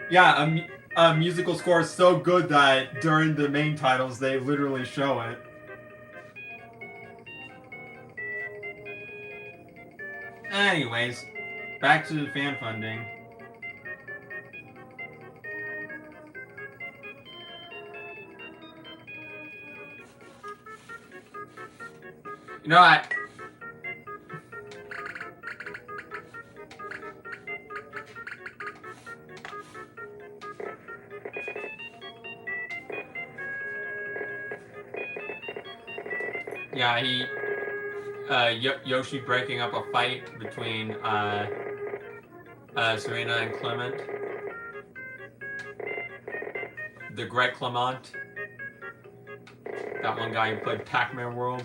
Yeah, a musical score is so good that during the main titles they literally show it. Anyways, back to the fan funding. You know, yeah, Yoshi breaking up a fight between Serena and Clement. The Greg Clement. That one guy who played Pac-Man World.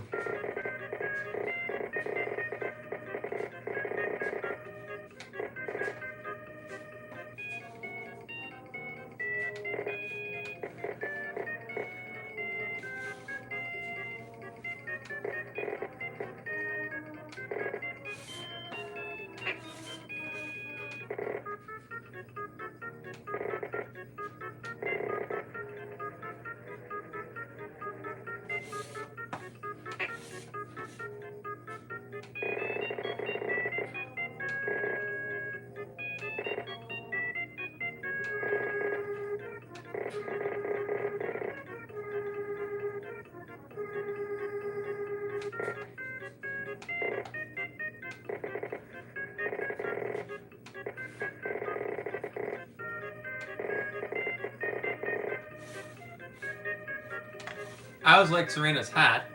I always like Serena's hat.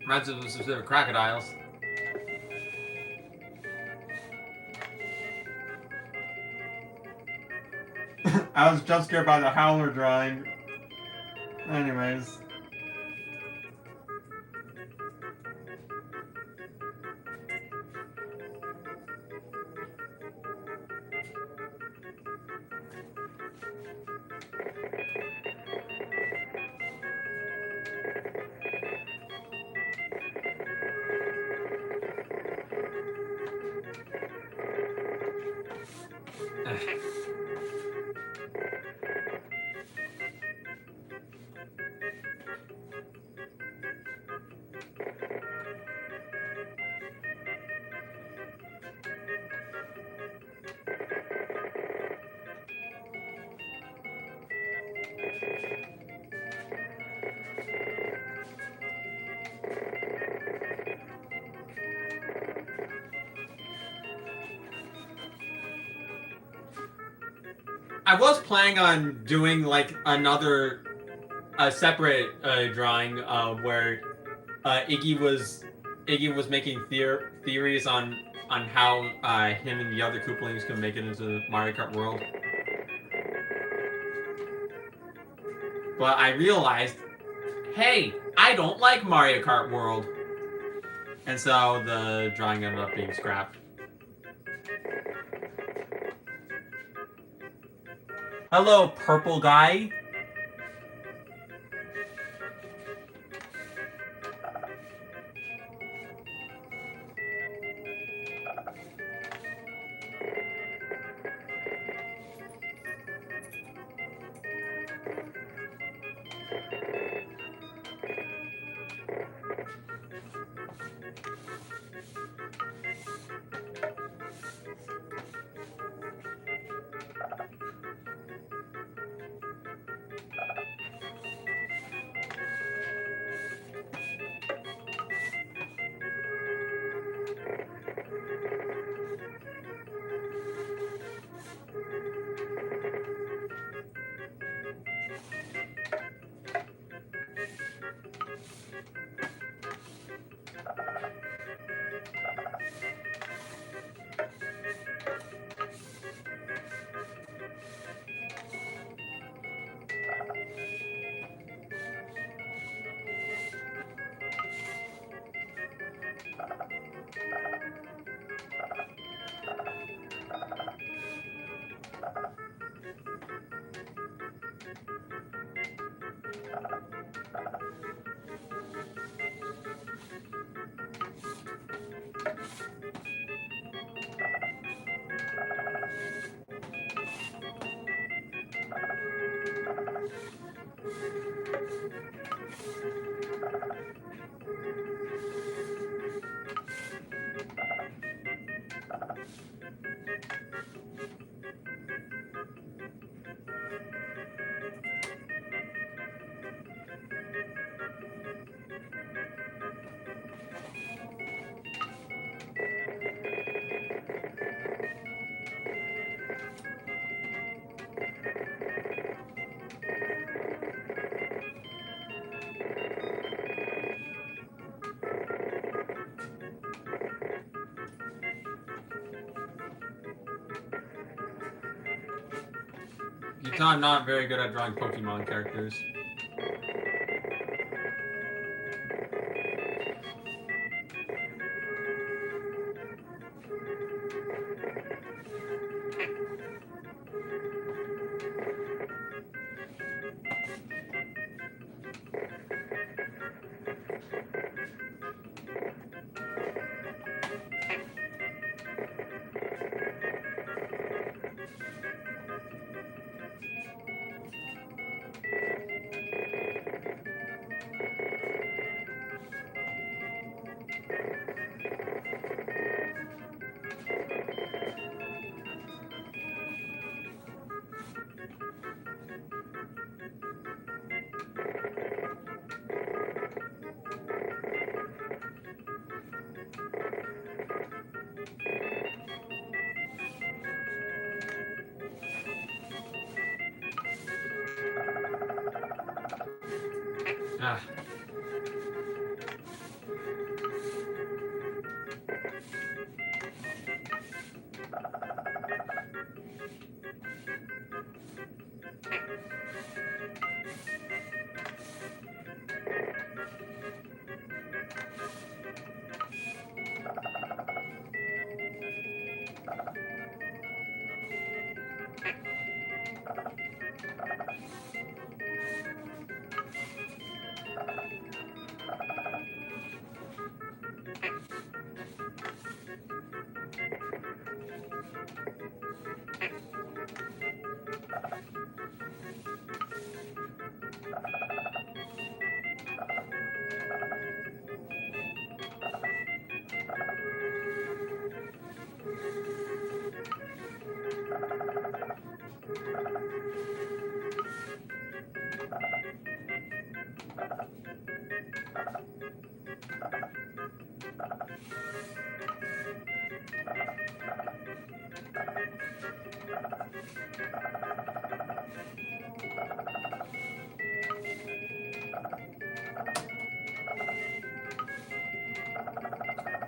Reminds me of specific crocodiles. I was jump scared by the Howler drawing. Anyways. I was planning on doing like a separate drawing where Iggy was making theories on how him and the other Koopalings could make it into the Mario Kart world. But I realized, hey, I don't like Mario Kart World. And so the drawing ended up being scrapped. Hello, purple guy. You tell I'm not very good at drawing Pokemon characters. Ah.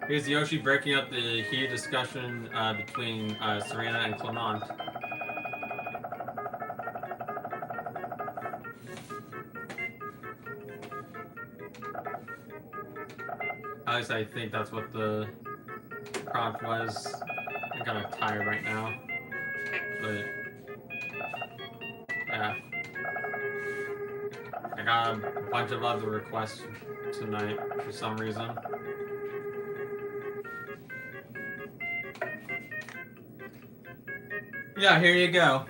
Here's Yoshi breaking up the heated discussion between Serena and Clement. At least I think that's what the prompt was. I'm kind of tired right now. But, yeah. I got a bunch of other requests tonight for some reason. Yeah, here you go.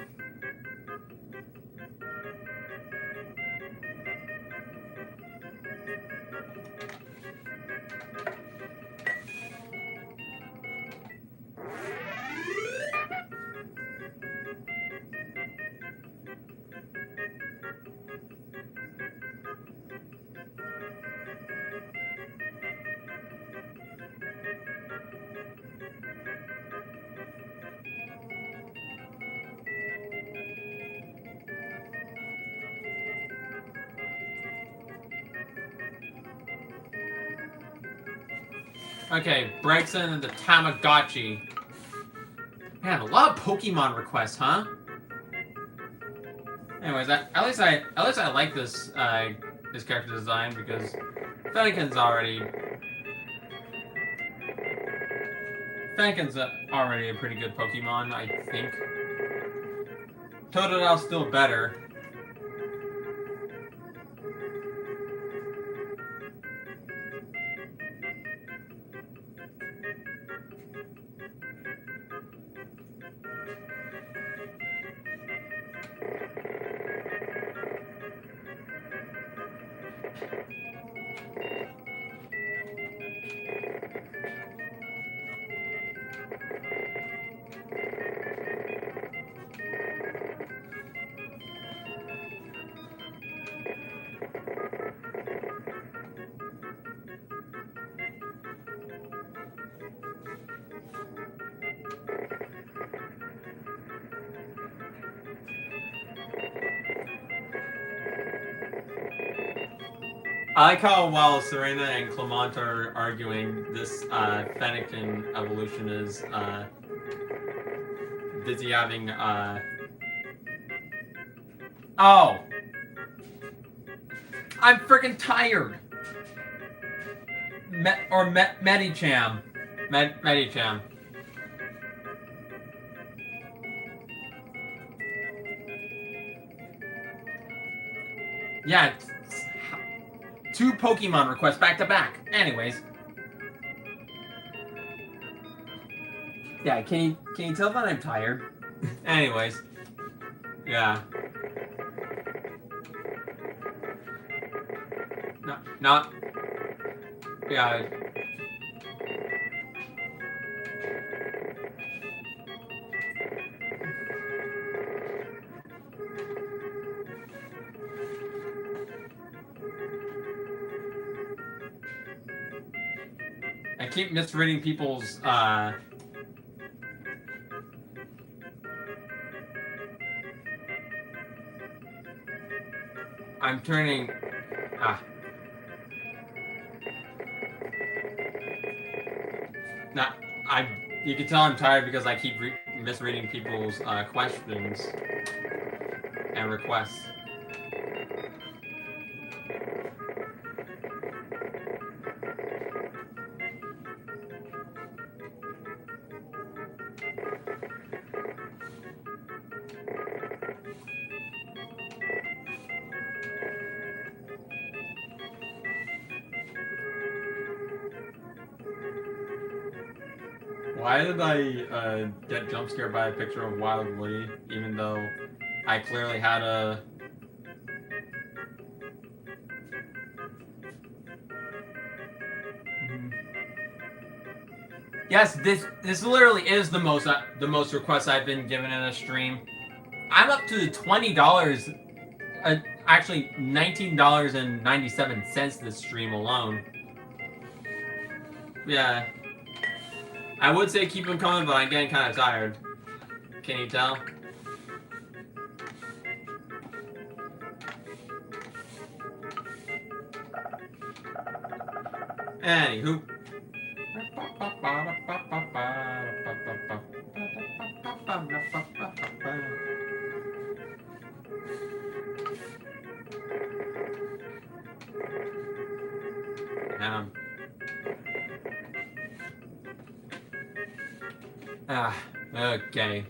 Okay, breaks into the Tamagotchi. Man, a lot of Pokemon requests, huh? Anyways, at least I like this this character design because Fennekin's already a pretty good Pokemon, I think. Totodil's still better. I like how while Serena and Clement are arguing, this Fennekin evolution is busy having Oh. I'm freaking tired. Medicham. Medicham. Yeah, it's 2 Pokemon requests back to back. Anyways. Yeah, can you tell that I'm tired? Anyways. Yeah. Not. Yeah. I keep misreading people's, I'm turning, you can tell I'm tired because I keep misreading people's, questions and requests. Why did I get jump scared by a picture of Wild Woody, even though I clearly had a... Yes, this literally is the most requests I've been given in a stream. I'm up to $20, actually $19.97 this stream alone. Yeah. I would say keep them coming, but I'm getting kind of tired. Can you tell? Anywho. Okay.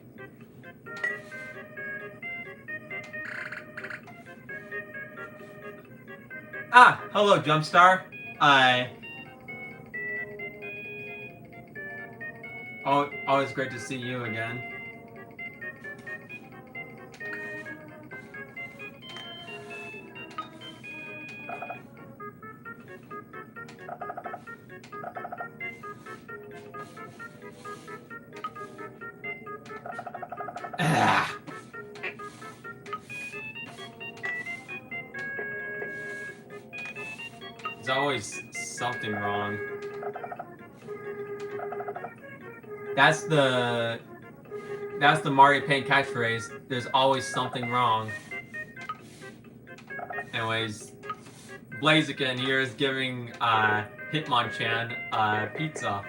Hello, Jumpstar. Always great to see you again. There's always something wrong. That's the Mario Paint catchphrase. There's always something wrong. Anyways, Blaziken here is giving Hitmonchan pizza.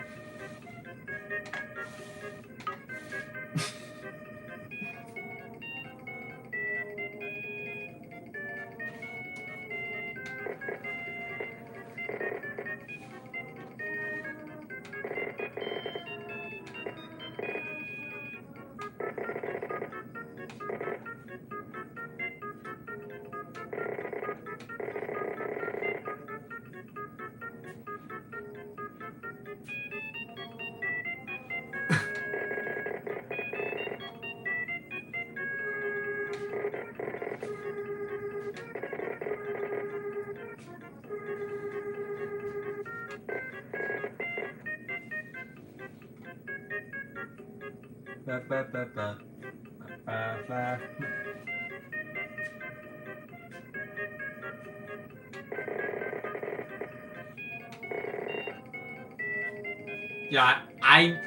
Yeah, I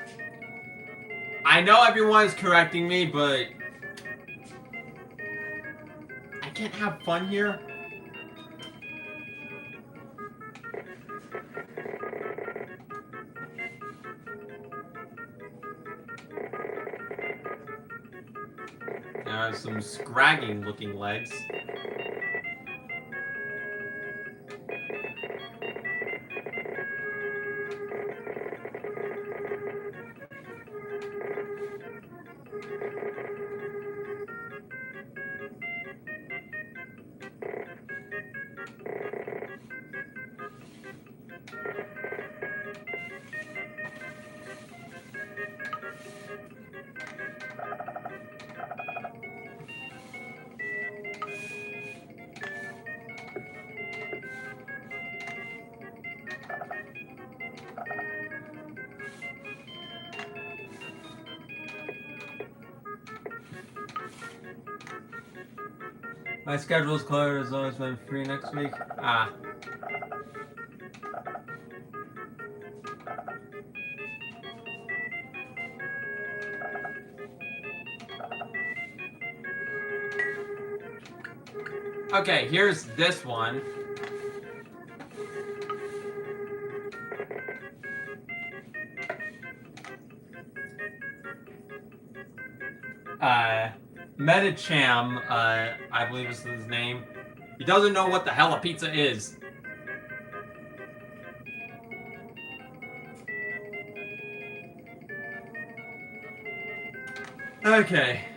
know everyone's correcting me, but I can't have fun here. Some scraggy looking legs. My schedule's clear as long as I'm free next week. Ah. Okay, here's this one. Metacham, I believe is his name. He doesn't know what the hell a pizza is. Okay.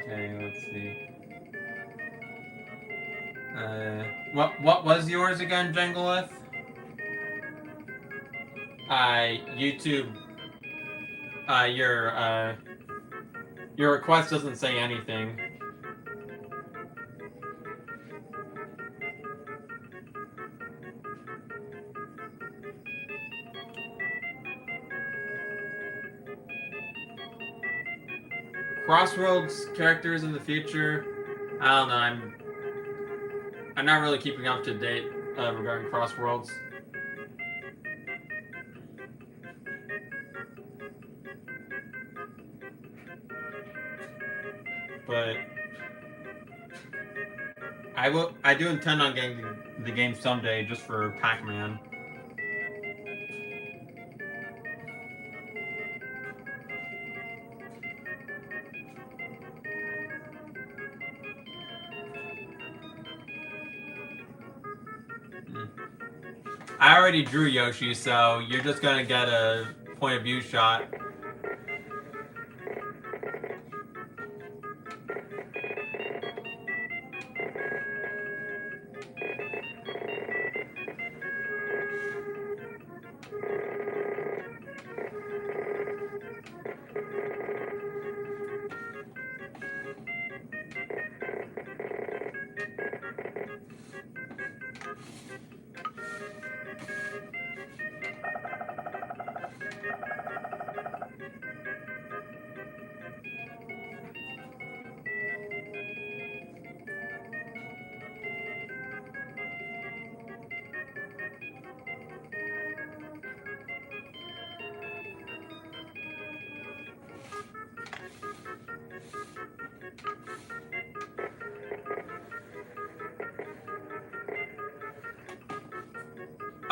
Okay, let's see. What was yours again, Jangolith? YouTube. Your request doesn't say anything. Crossroads characters in the future. I don't know. I'm not really keeping up to date regarding Crossroads. But I do intend on getting the game someday just for Pac-Man. I already drew Yoshi, so you're just gonna get a point of view shot.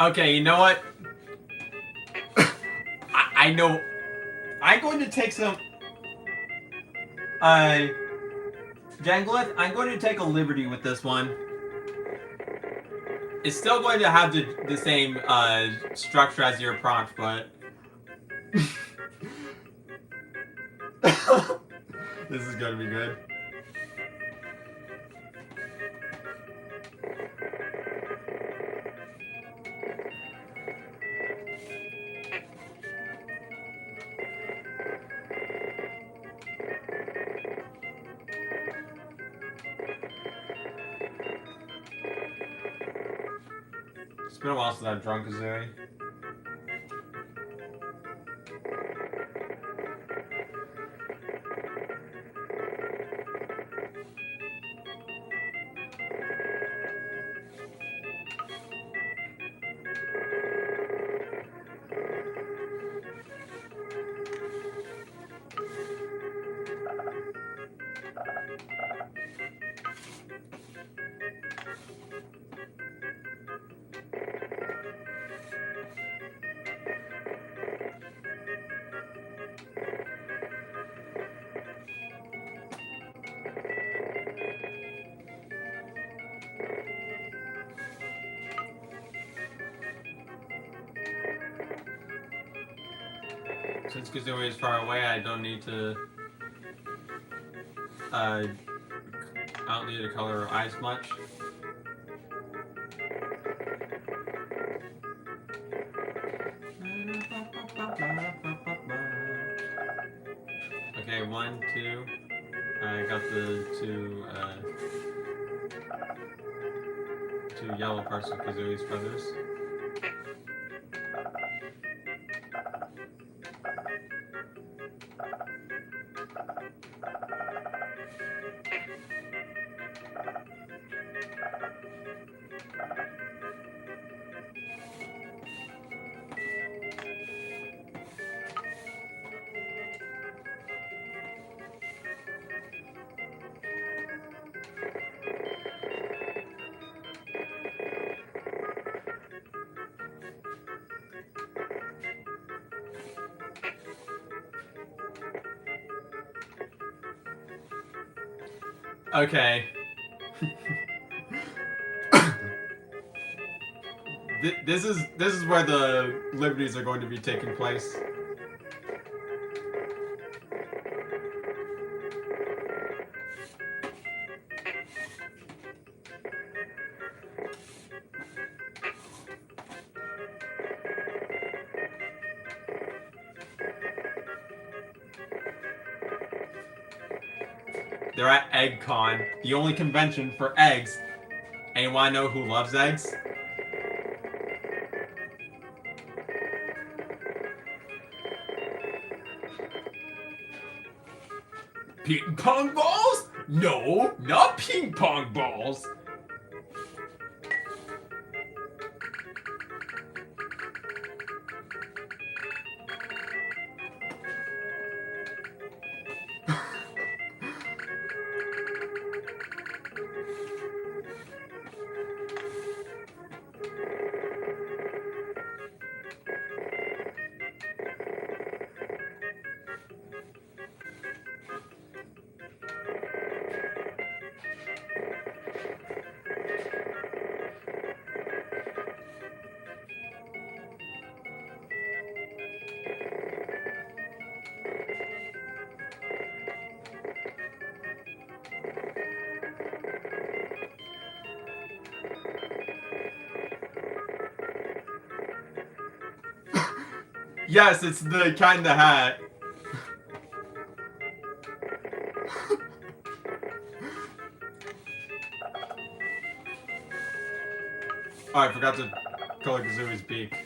Okay, you know what? I know. I'm going to take some. Jangolith, I'm going to take a liberty with this one. It's still going to have the same structure as your prompt, but. This is going to be good. It's been a while since I've drunk Kazooie. Since Kazooie is far away, I don't need to. I don't need to color her eyes much. Okay, 1, 2. I got the two yellow parts of Kazooie's feathers. Okay. This is where the liberties are going to be taking place. They're at EggCon, the only convention for eggs. And you wanna know who loves eggs? Ping pong balls? No, not ping pong balls. Yes, it's the Cat in the Hat. Oh, I forgot to color Kazooie's beak.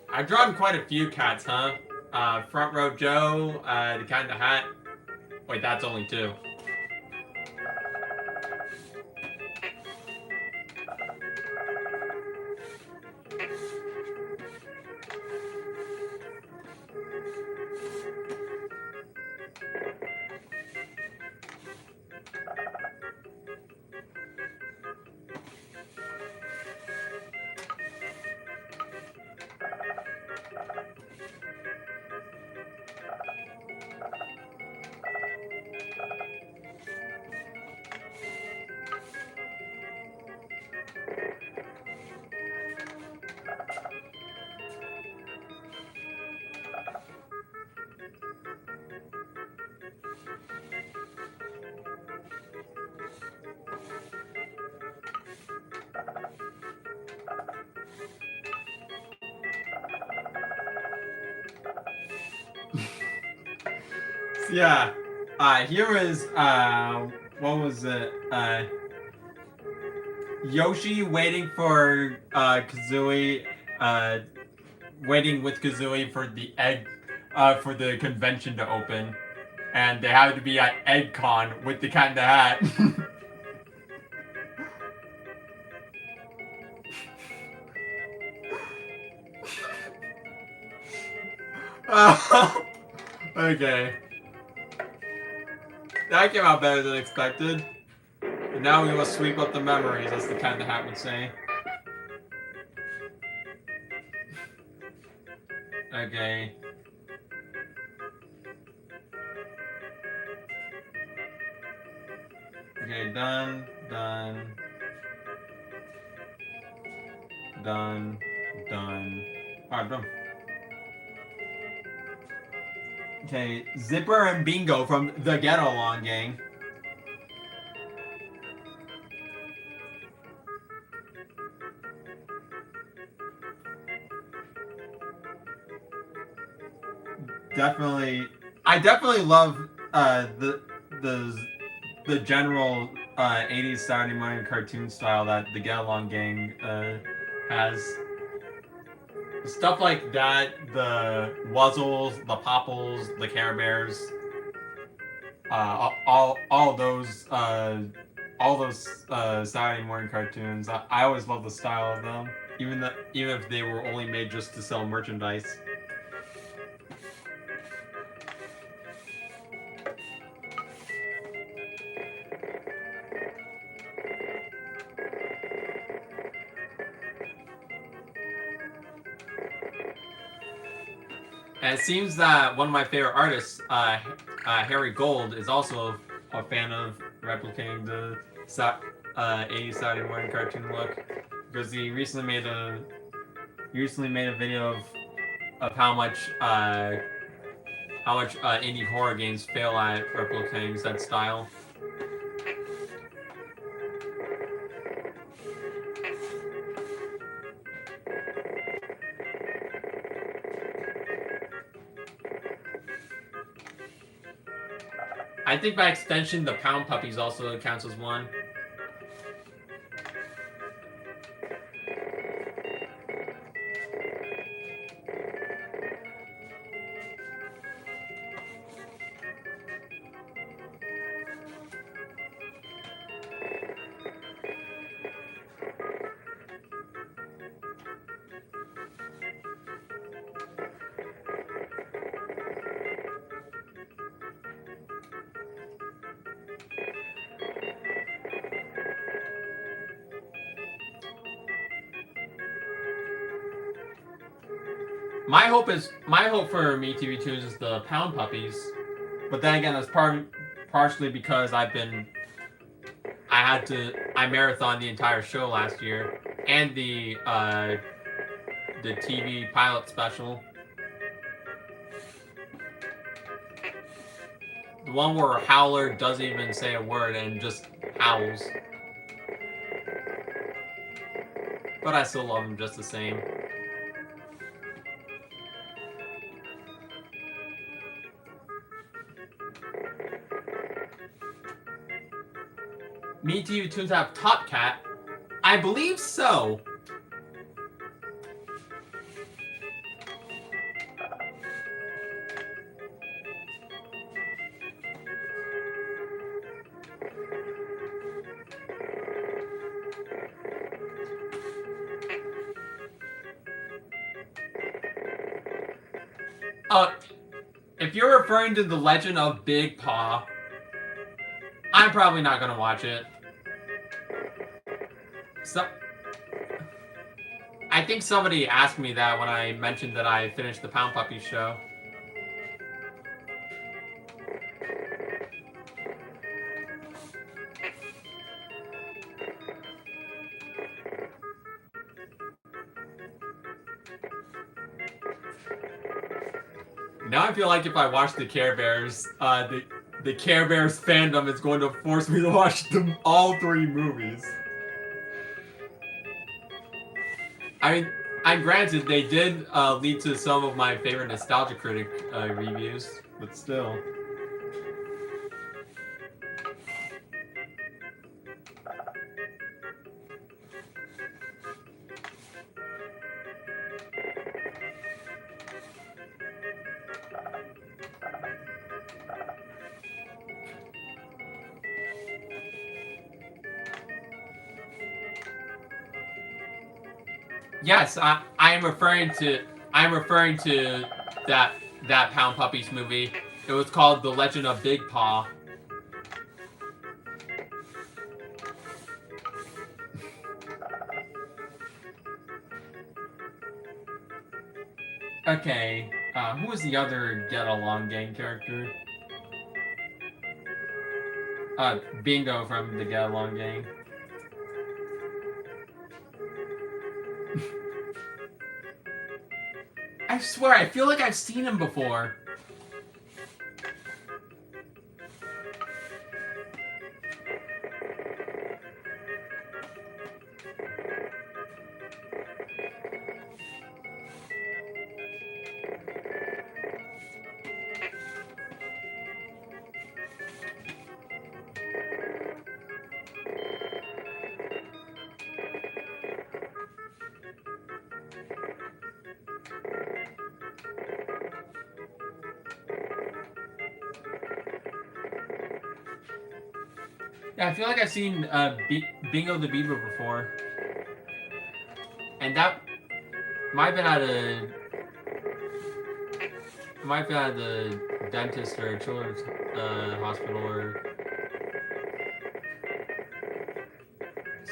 I've drawn quite a few cats, huh? Front Row Joe, the Cat in the Hat. Wait, that's only 2. Yeah. Here is, what was it? Yoshi waiting for, Kazooie, waiting with Kazooie for the egg, for the convention to open. and they happened to be at EggCon with the Cat in the Hat. Okay. That came out better than expected. And now we must sweep up the memories, as the Cat in the Hat would say. Okay. Okay, done. Alright, done. Okay, Zipper and Bingo from the Get Along Gang. I definitely love the general 80s Saturday morning cartoon style that the Get Along Gang has. Stuff like that, the Wuzzles, the Popples, the Care Bears, all those Saturday morning cartoons. I always love the style of them, even if they were only made just to sell merchandise. And it seems that one of my favorite artists, Harry Gold, is also a fan of replicating the 80s Saturday morning cartoon look, because he recently made a video of how much indie horror games fail at replicating said style. I think by extension, the Pound Puppies also counts as one. My hope for MeTV Tunes is the Pound Puppies, but then again, that's partially because I marathoned the entire show last year and the TV pilot special, the one where Howler doesn't even say a word and just howls. But I still love him just the same. MeTV Tunes have Top Cat? I believe so. If you're referring to The Legend of Big Paw, I'm probably not gonna watch it. I think somebody asked me that when I mentioned that I finished the Pound Puppies show. Now I feel like if I watch the Care Bears, the Care Bears fandom is going to force me to watch all 3 movies. I mean, granted, they did lead to some of my favorite Nostalgia Critic reviews, but still. Yes, I'm referring to that Pound Puppies movie. It was called The Legend of Big Paw. Okay, who was the other Get Along Gang character? Bingo from the Get Along Gang. I swear, I feel like I've seen him before. Yeah, I feel like I've seen Bingo the Beaver before. And that might have been at the dentist or children's hospital or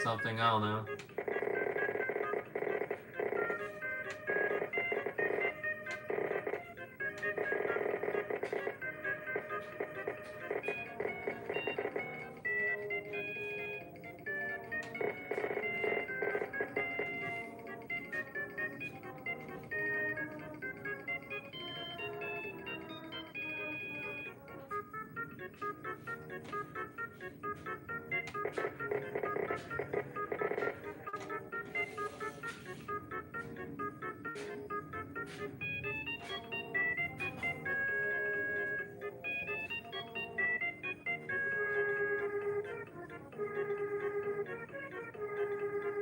something, I don't know.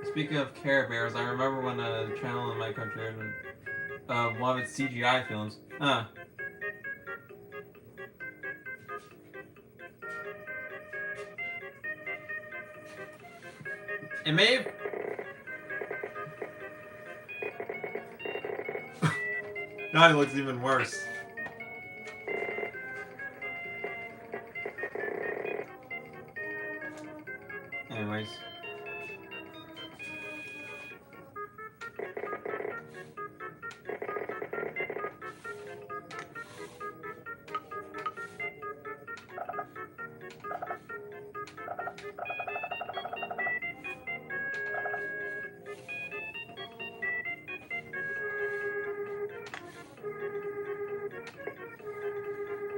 Speaking of Care Bears, I remember when a channel in my country had one of its CGI films. It may have... Now it looks even worse. Anyways.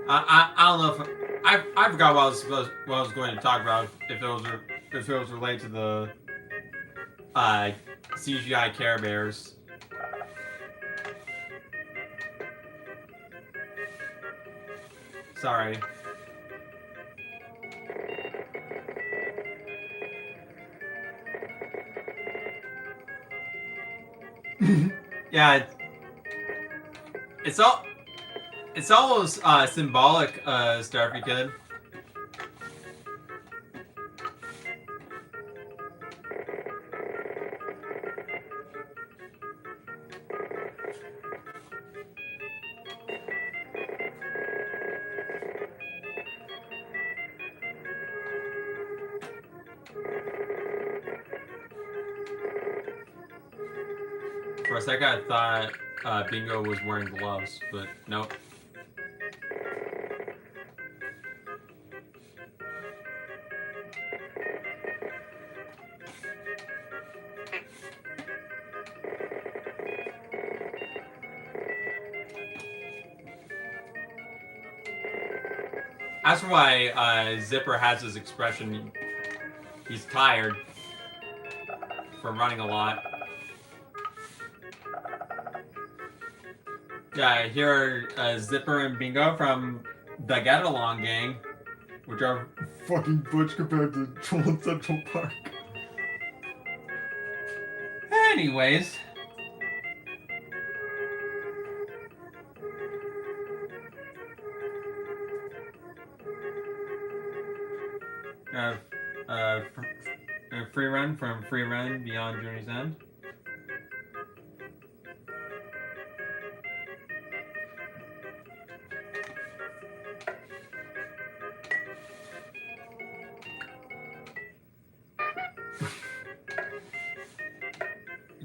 I don't know if I forgot what I was going to talk about, if it was related to the CGI Care Bears. Sorry. Yeah, it's almost symbolic, Starfy Kid. For a second, I thought Bingo was wearing gloves, but nope. As for why Zipper has his expression, he's tired from running a lot. Yeah, here are Zipper and Bingo from the Get Along Gang, which are fucking butch compared to Troll Central Park. Anyways. Free Run from Free Run Beyond Journey's End.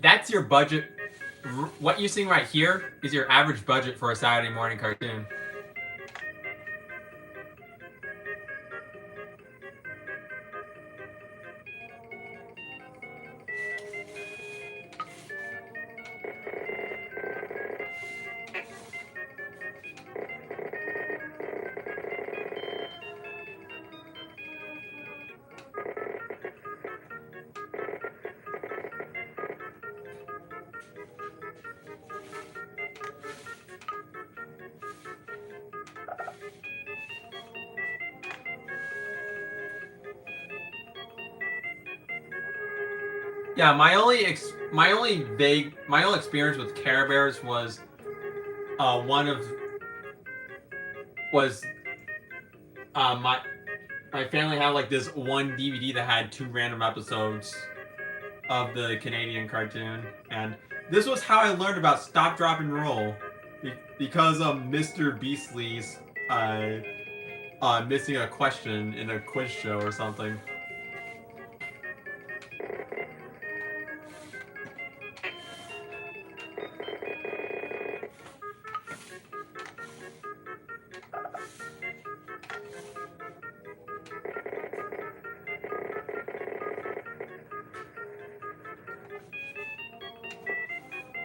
That's your budget. What you're seeing right here is your average budget for a Saturday morning cartoon. Yeah, my only experience with Care Bears was my family had like this one DVD that had 2 random episodes of the Canadian cartoon, and this was how I learned about Stop, Drop, and Roll, because of Mr. Beastly's missing a question in a quiz show or something.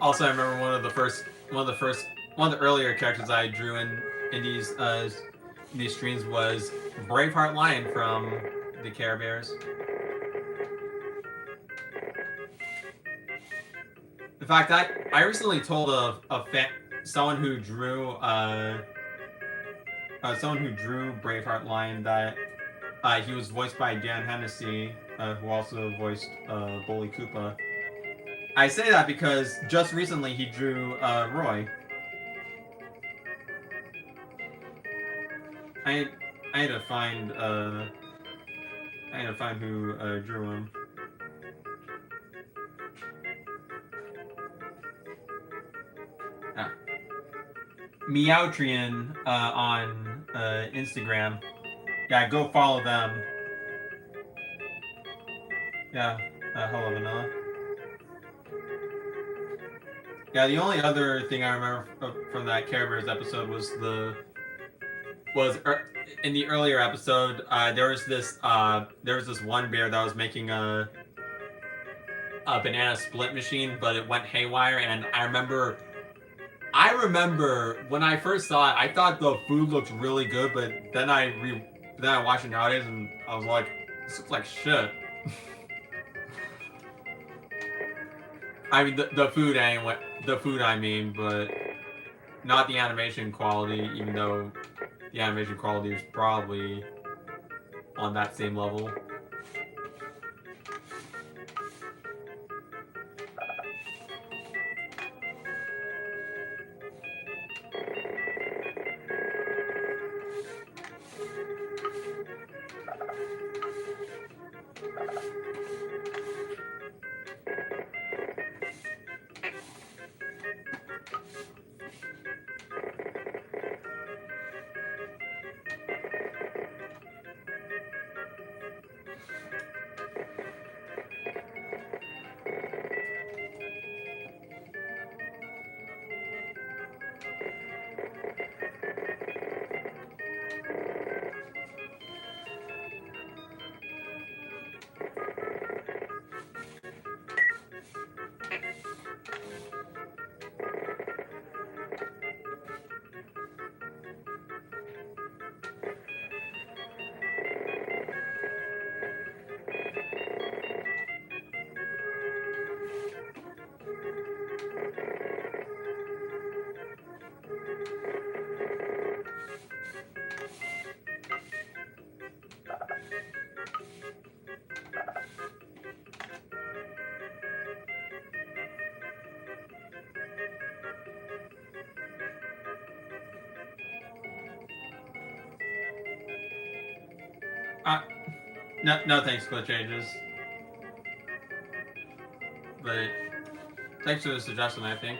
Also, I remember one of the earlier characters I drew in these streams was Braveheart Lion from the Care Bears. In fact, I recently told someone who drew Braveheart Lion that he was voiced by Dan Hennessy, who also voiced Bully Koopa. I say that because just recently he drew Roy. I had to find who drew him. Meowtrian on Instagram. Yeah, go follow them. Yeah, hello Vanilla. Yeah, the only other thing I remember from that Care Bears episode was in the earlier episode, there was this one bear that was making a banana split machine, but it went haywire, and I remember when I first saw it, I thought the food looked really good, but then I watched it nowadays, and I was like, this looks like shit. I mean, the food anyway. The food, I mean, but not the animation quality, even though the animation quality is probably on that same level. No thanks, Glitch Ages. But thanks for the suggestion, I think.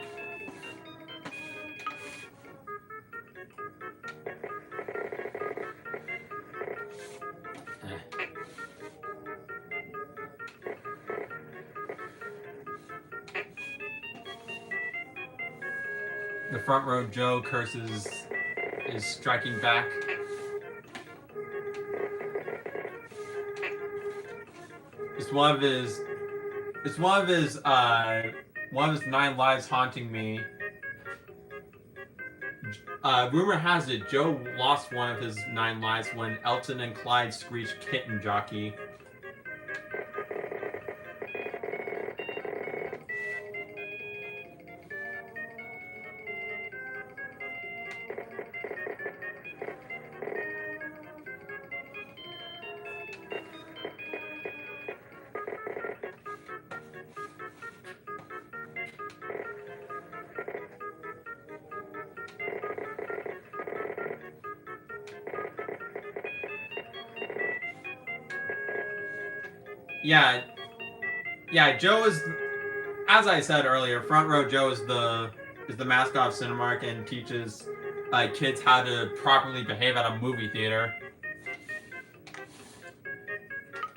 The front row Joe curses is striking back. It's one of his 9 lives haunting me. Rumor has it Joe lost one of his 9 lives when Elton and Clyde screeched kitten jockey. Yeah, Joe is, as I said earlier, front row Joe is the mascot of Cinemark and teaches kids how to properly behave at a movie theater.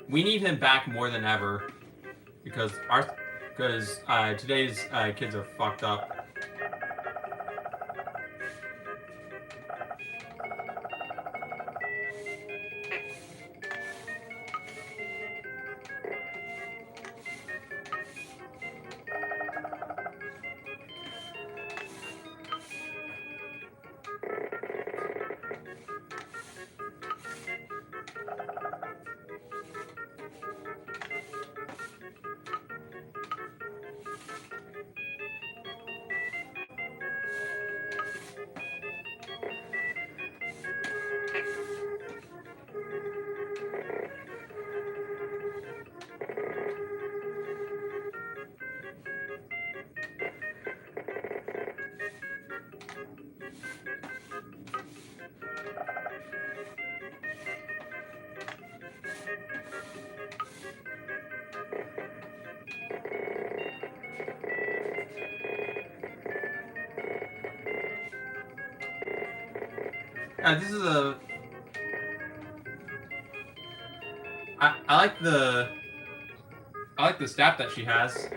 We need him back more than ever because today's kids are fucked up. This is a. I like the staff that she has.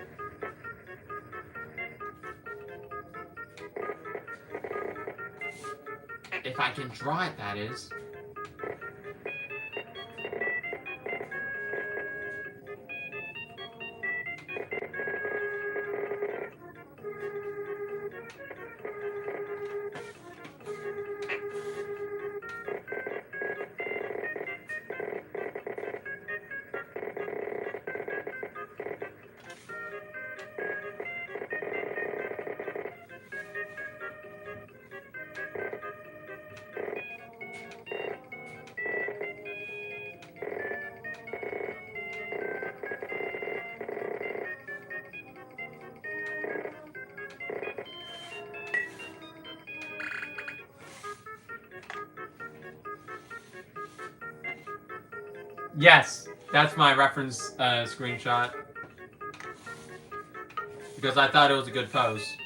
If I can draw it, that is. Yes, that's my reference screenshot. Because I thought it was a good pose.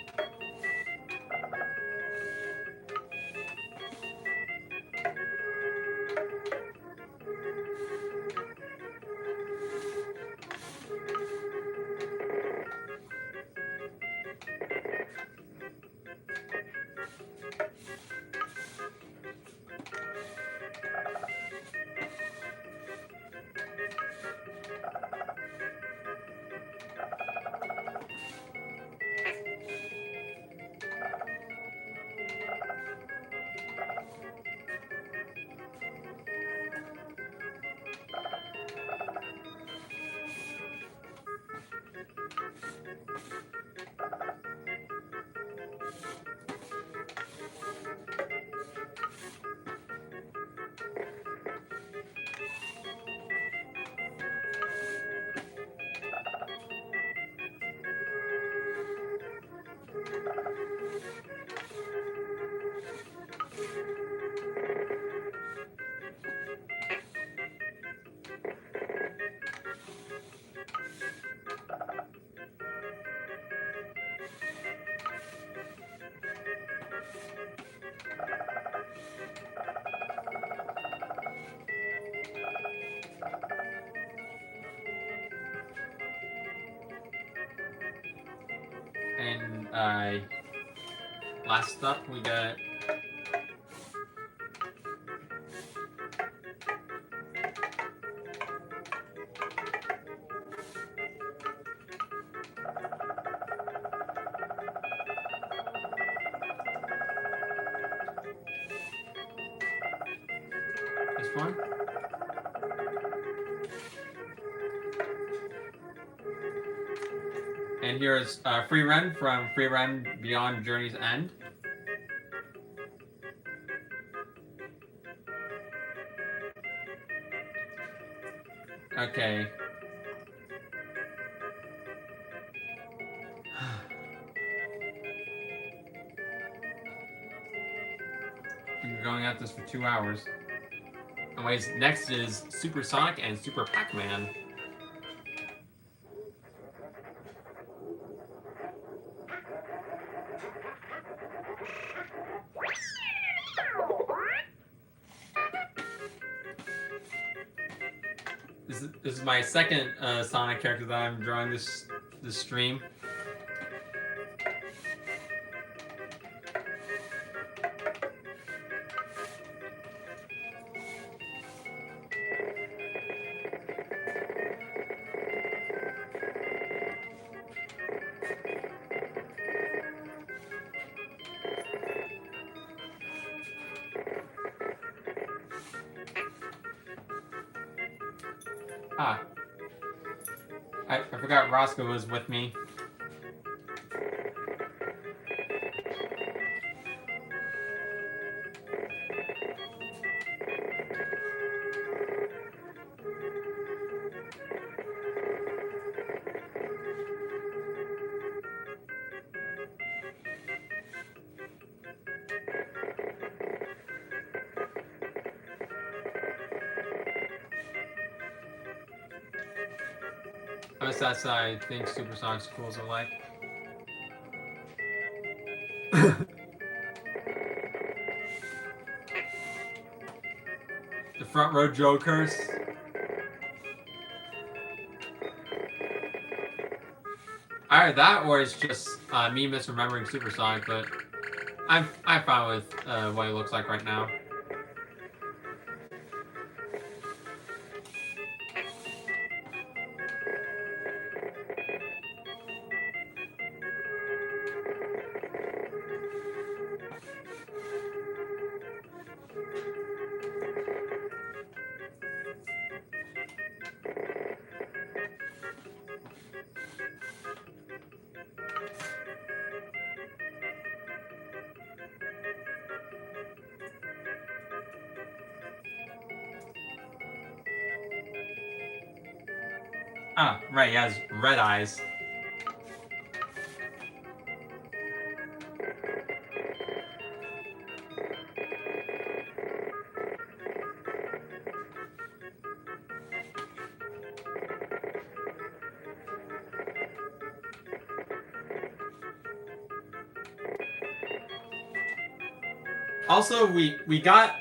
Last up, we got. This one. And here's Free Run from Free Run Beyond Journey's End. Okay. We're going at this for 2 hours. Anyways, next is Super Sonic and Super Pac-Man. This is my second Sonic character that I'm drawing this stream. Ah. I forgot Roscoe was with me. Besides, I think Super Sonic schools are like. The front row jokers. Either that or it's just me misremembering Super Sonic, but I'm fine with what it looks like right now. Ah, right, he has red eyes. Also, we got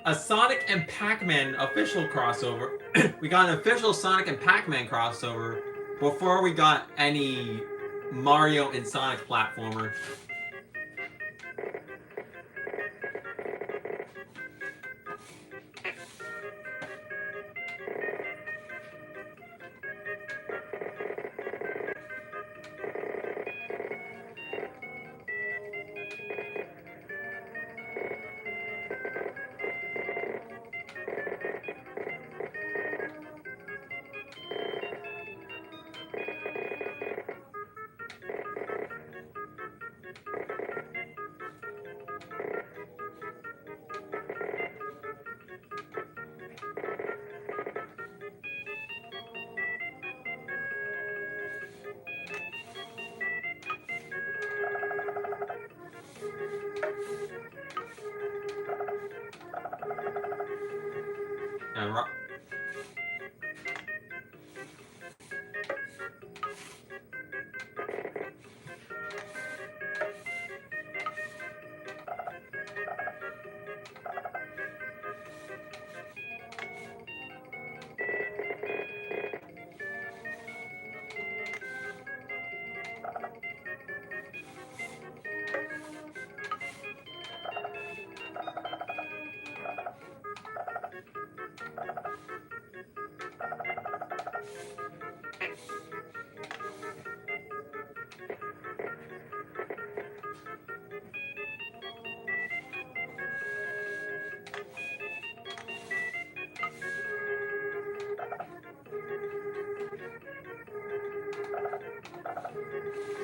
a Sonic and Pac-Man official crossover. We got an official Sonic and Pac-Man crossover before we got any Mario and Sonic platformer.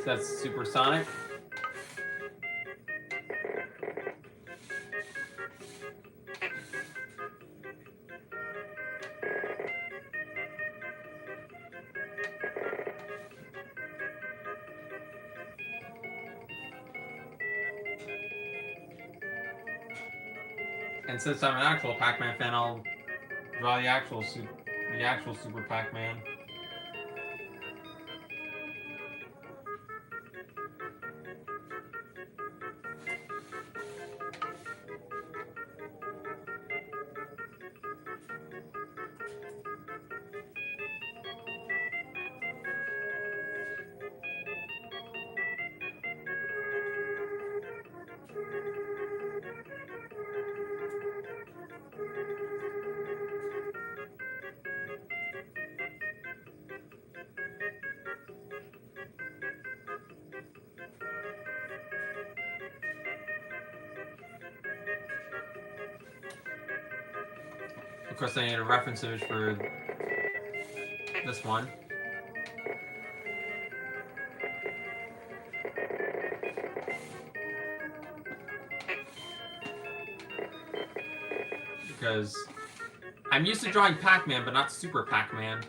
that's supersonic. And since I'm an actual Pac-Man fan, I'll draw the actual Super Pac-Man. Of course, I need a reference image for this one. Because I'm used to drawing Pac-Man, but not Super Pac-Man.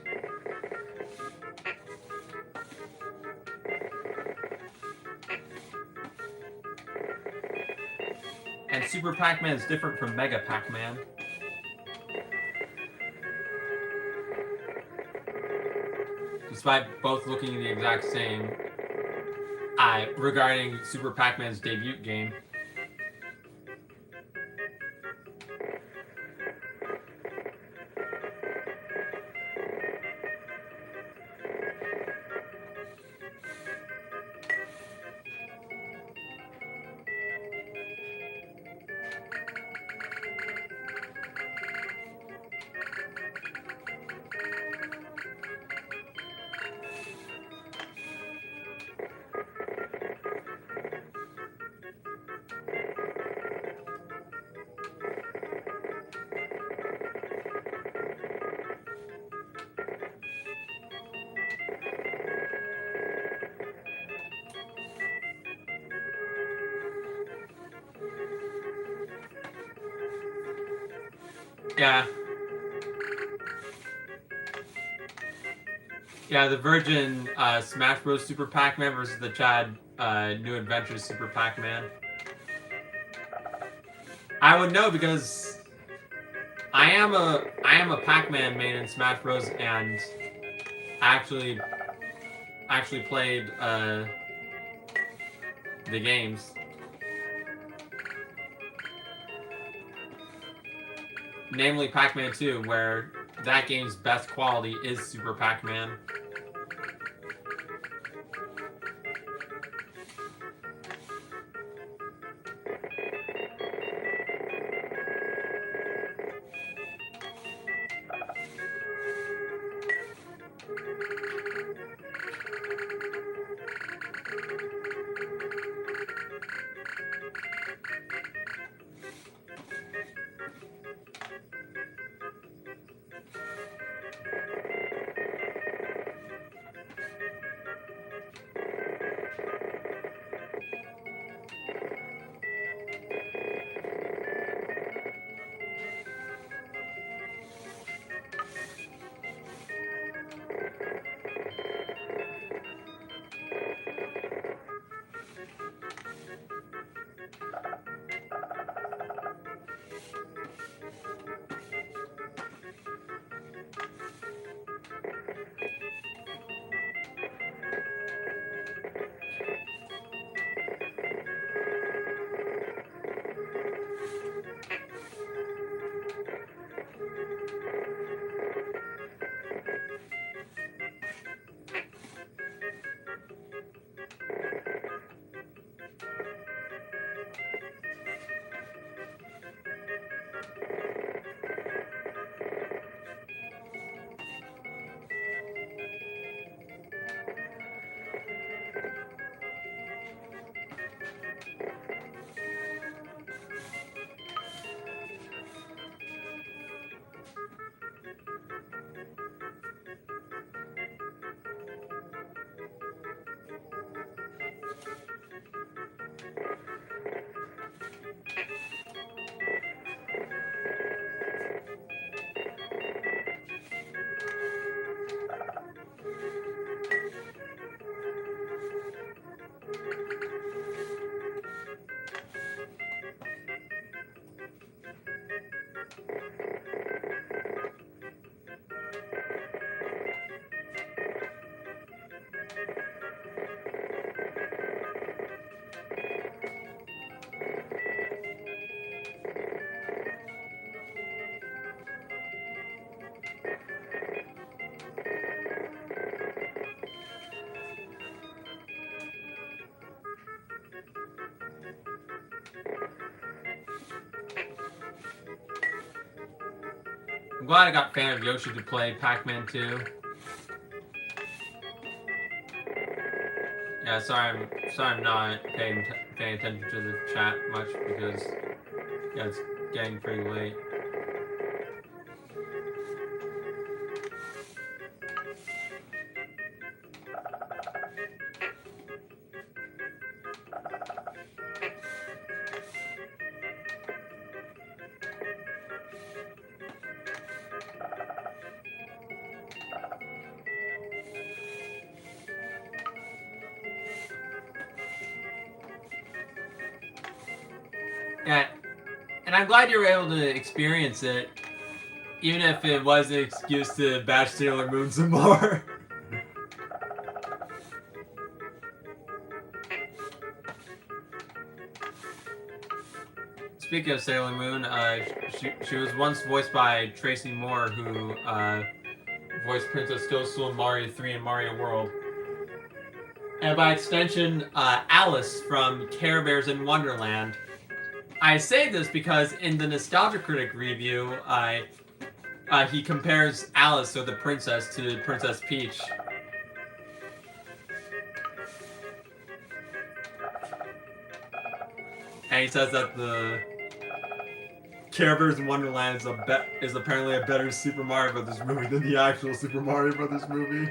And Super Pac-Man is different from Mega Pac-Man. Despite both looking the exact same, regarding Super Pac-Man's debut game. Yeah. Yeah, the Virgin Smash Bros. Super Pac-Man versus the Chad New Adventures Super Pac-Man. I would know because I am a Pac-Man main in Smash Bros. And actually played the games. Namely Pac-Man 2, where that game's best quality is Super Pac-Man. glad I got Fan of Yoshi to play Pac-Man 2. Yeah, sorry I'm not paying attention to the chat much because yeah, it's getting pretty late. Yeah, and I'm glad you were able to experience it, even if it was an excuse to bash Sailor Moon some more. Speaking of Sailor Moon, she was once voiced by Tracy Moore, who voiced Princess Toadstool in Mario 3 and Mario World. And by extension, Alice from Care Bears in Wonderland. I say this because in the Nostalgia Critic review, he compares Alice, or the princess, to Princess Peach. And he says that the Care Bears in Wonderland is apparently a better Super Mario Brothers movie than the actual Super Mario Brothers movie.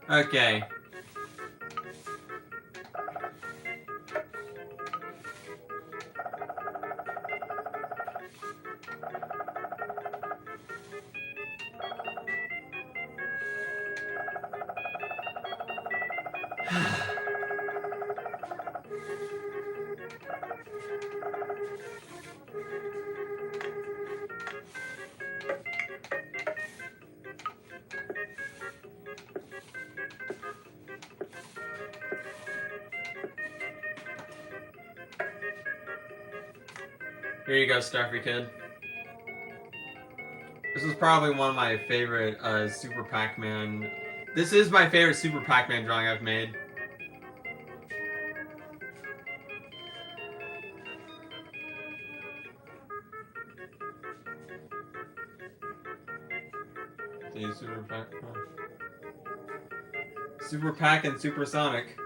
Okay. Here you go, Starfy Kid. This is probably one of my favorite Super Pac-Man. This is my favorite Super Pac-Man drawing I've made. Super Pac. Super Pac and Super Sonic.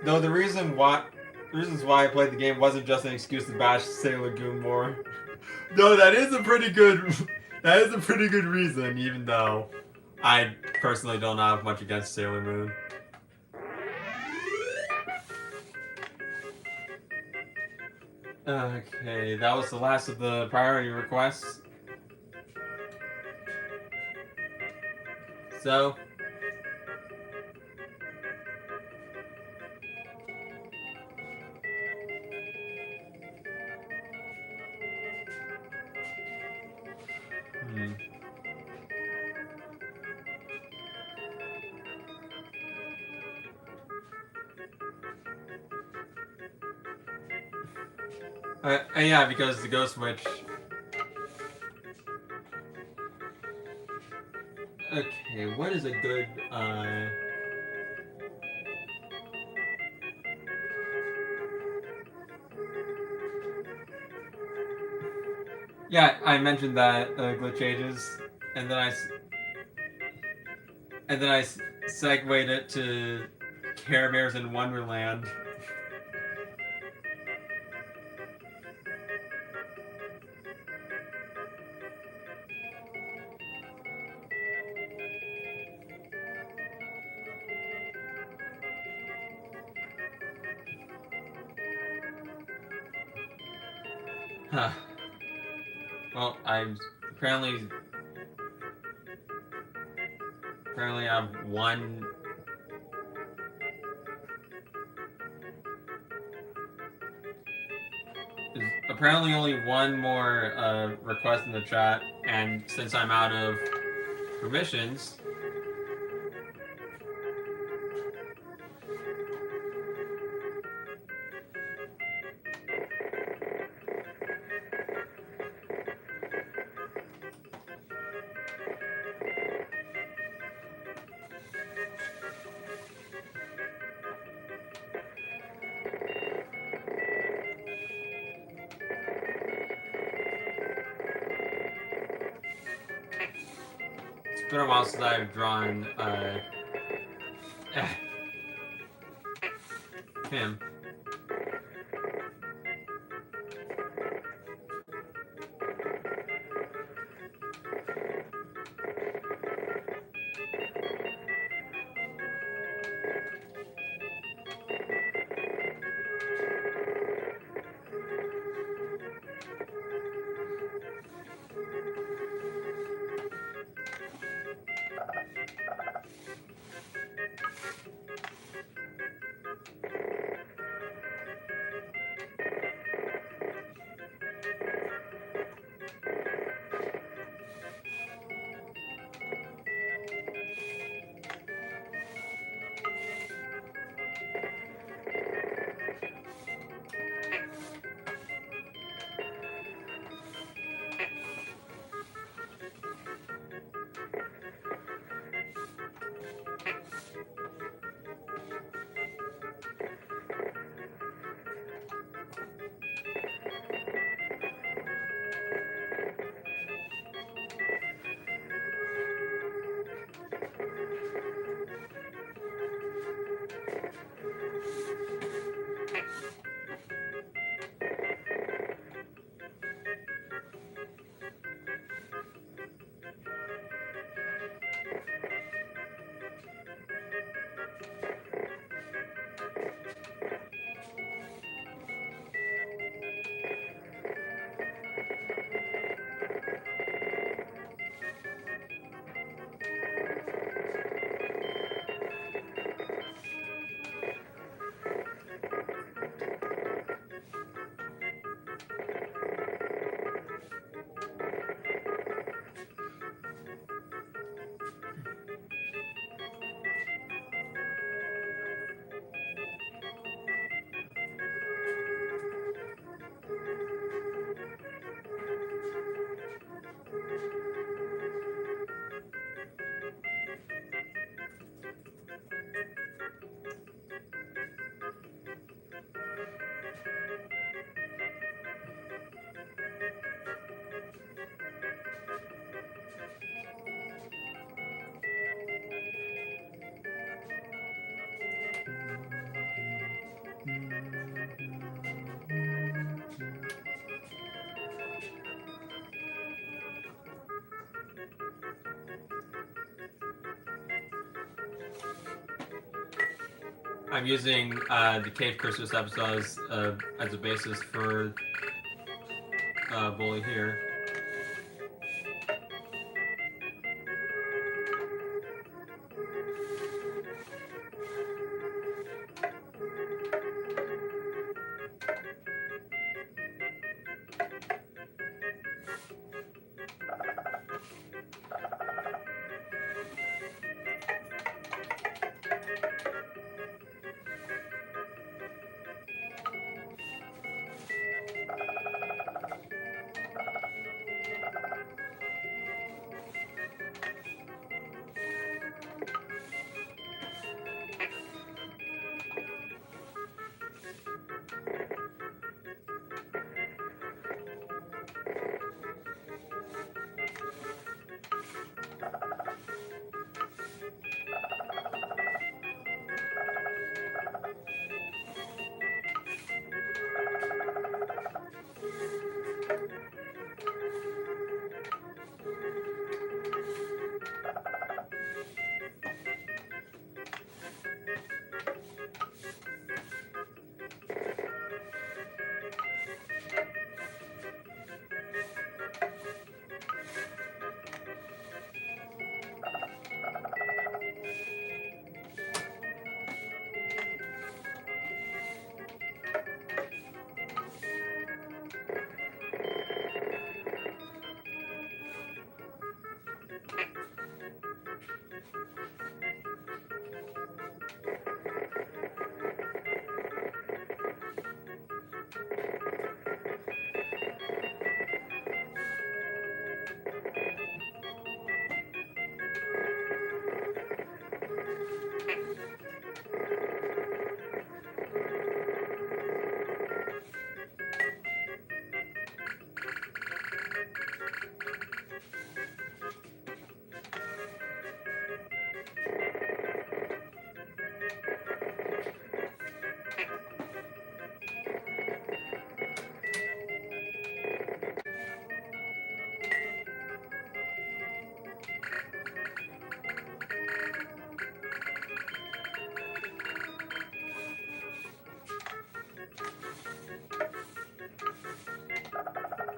Though the reasons why I played the game wasn't just an excuse to bash Sailor Goon more. No, that is a pretty good reason, even though I personally don't have much against Sailor Moon. Okay, that was the last of the priority requests. So yeah, because the Ghost Witch. Okay, what is a good, Yeah, I mentioned that, Glitch Ages, and then I segued it to Care Bears in Wonderland. Huh. Well, apparently I have one. There's apparently only one more request in the chat, and since I'm out of permissions. been a while since I've drawn him. I'm using the Cave Christmas episodes as a basis for Bully here.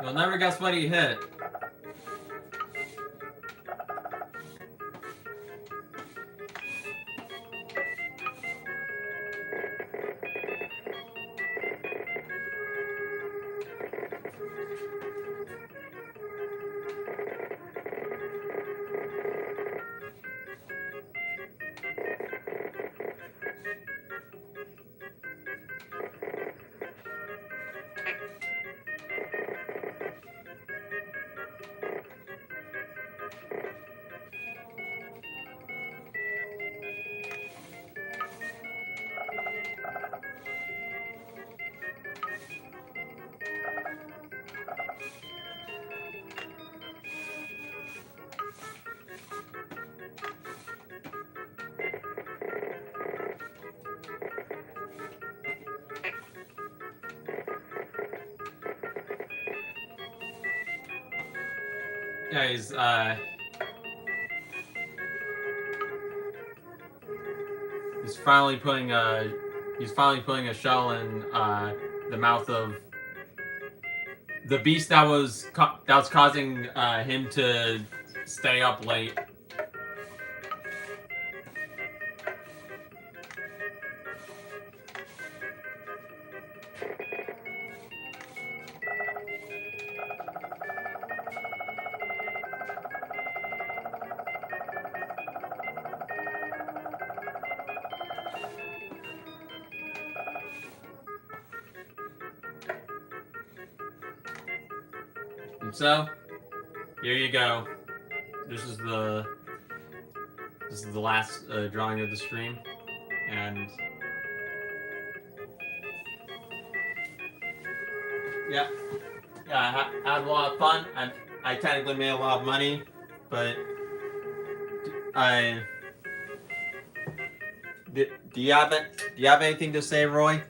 You'll never guess what he hit. Yeah, he's finally putting a shell in the mouth of the beast that was causing him to stay up late. And so, here you go. This is the last drawing of the stream, and yeah, I had a lot of fun. I technically made a lot of money, but do you have anything to say, Roy?